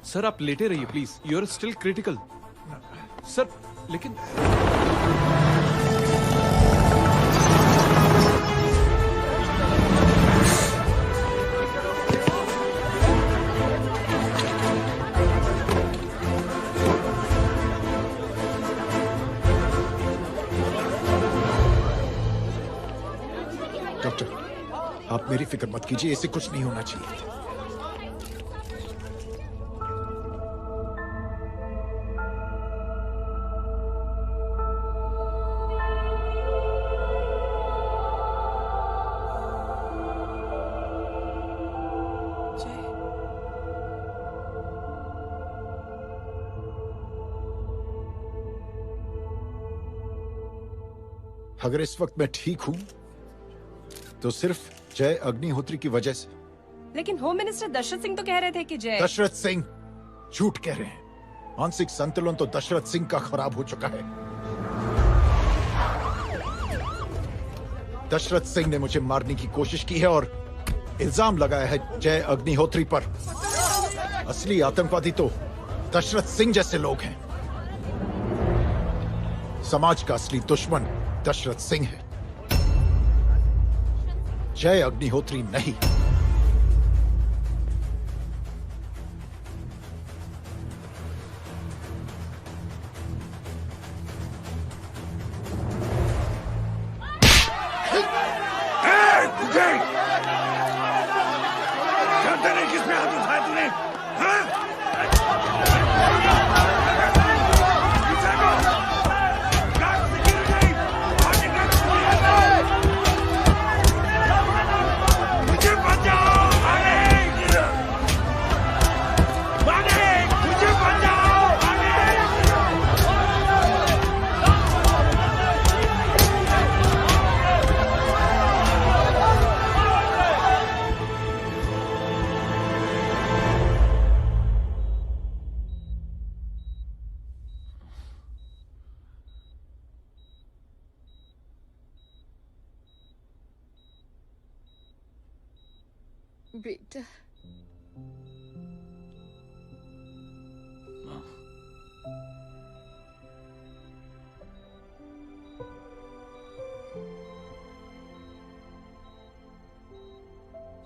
सर आप लेटे रहिए please, you are still critical. Sir लेकिन डॉक्टर, आप मेरी फिक्र मत कीजिए, इसे कुछ नहीं होना चाहिए। अगर इस वक्त मैं ठीक हूं तो सिर्फ जय अग्निहोत्री की वजह से। लेकिन होम मिनिस्टर दशरथ सिंह तो कह रहे थे कि जय। दशरथ सिंह झूठ कह रहे हैं। मानसिक संतुलन तो दशरथ सिंह का खराब हो चुका है। दशरथ सिंह ने मुझे मारने की कोशिश की है और इल्जाम लगाया है जय अग्निहोत्री पर। असली आतंकवादी तो दशरथ सिंह जैसे लोग हैं। समाज का असली दुश्मन दशरथ सिंह है, जय अग्निहोत्री नहीं। जानते नहीं किस पे हाथ उठाया तूने? हाँ? मुझे बेटा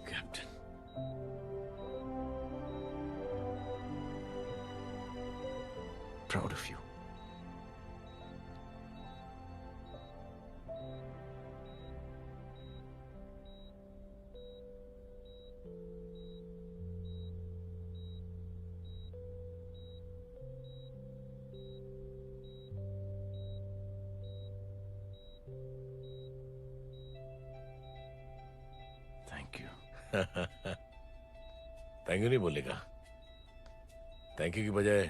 captain, proud of you. Thank you. Thank you नहीं बोलेगा। थैंक यू की बजाय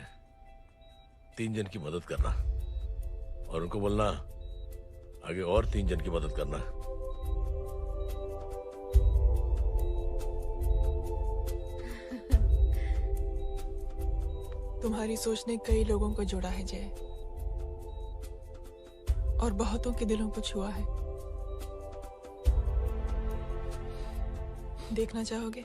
3 जन की मदद करना और उनको बोलना आगे और 3 जन की मदद करना। तुम्हारी सोच ने कई लोगों को जोड़ा है जय, और बहुतों के दिलों को छुआ है। देखना चाहोगे?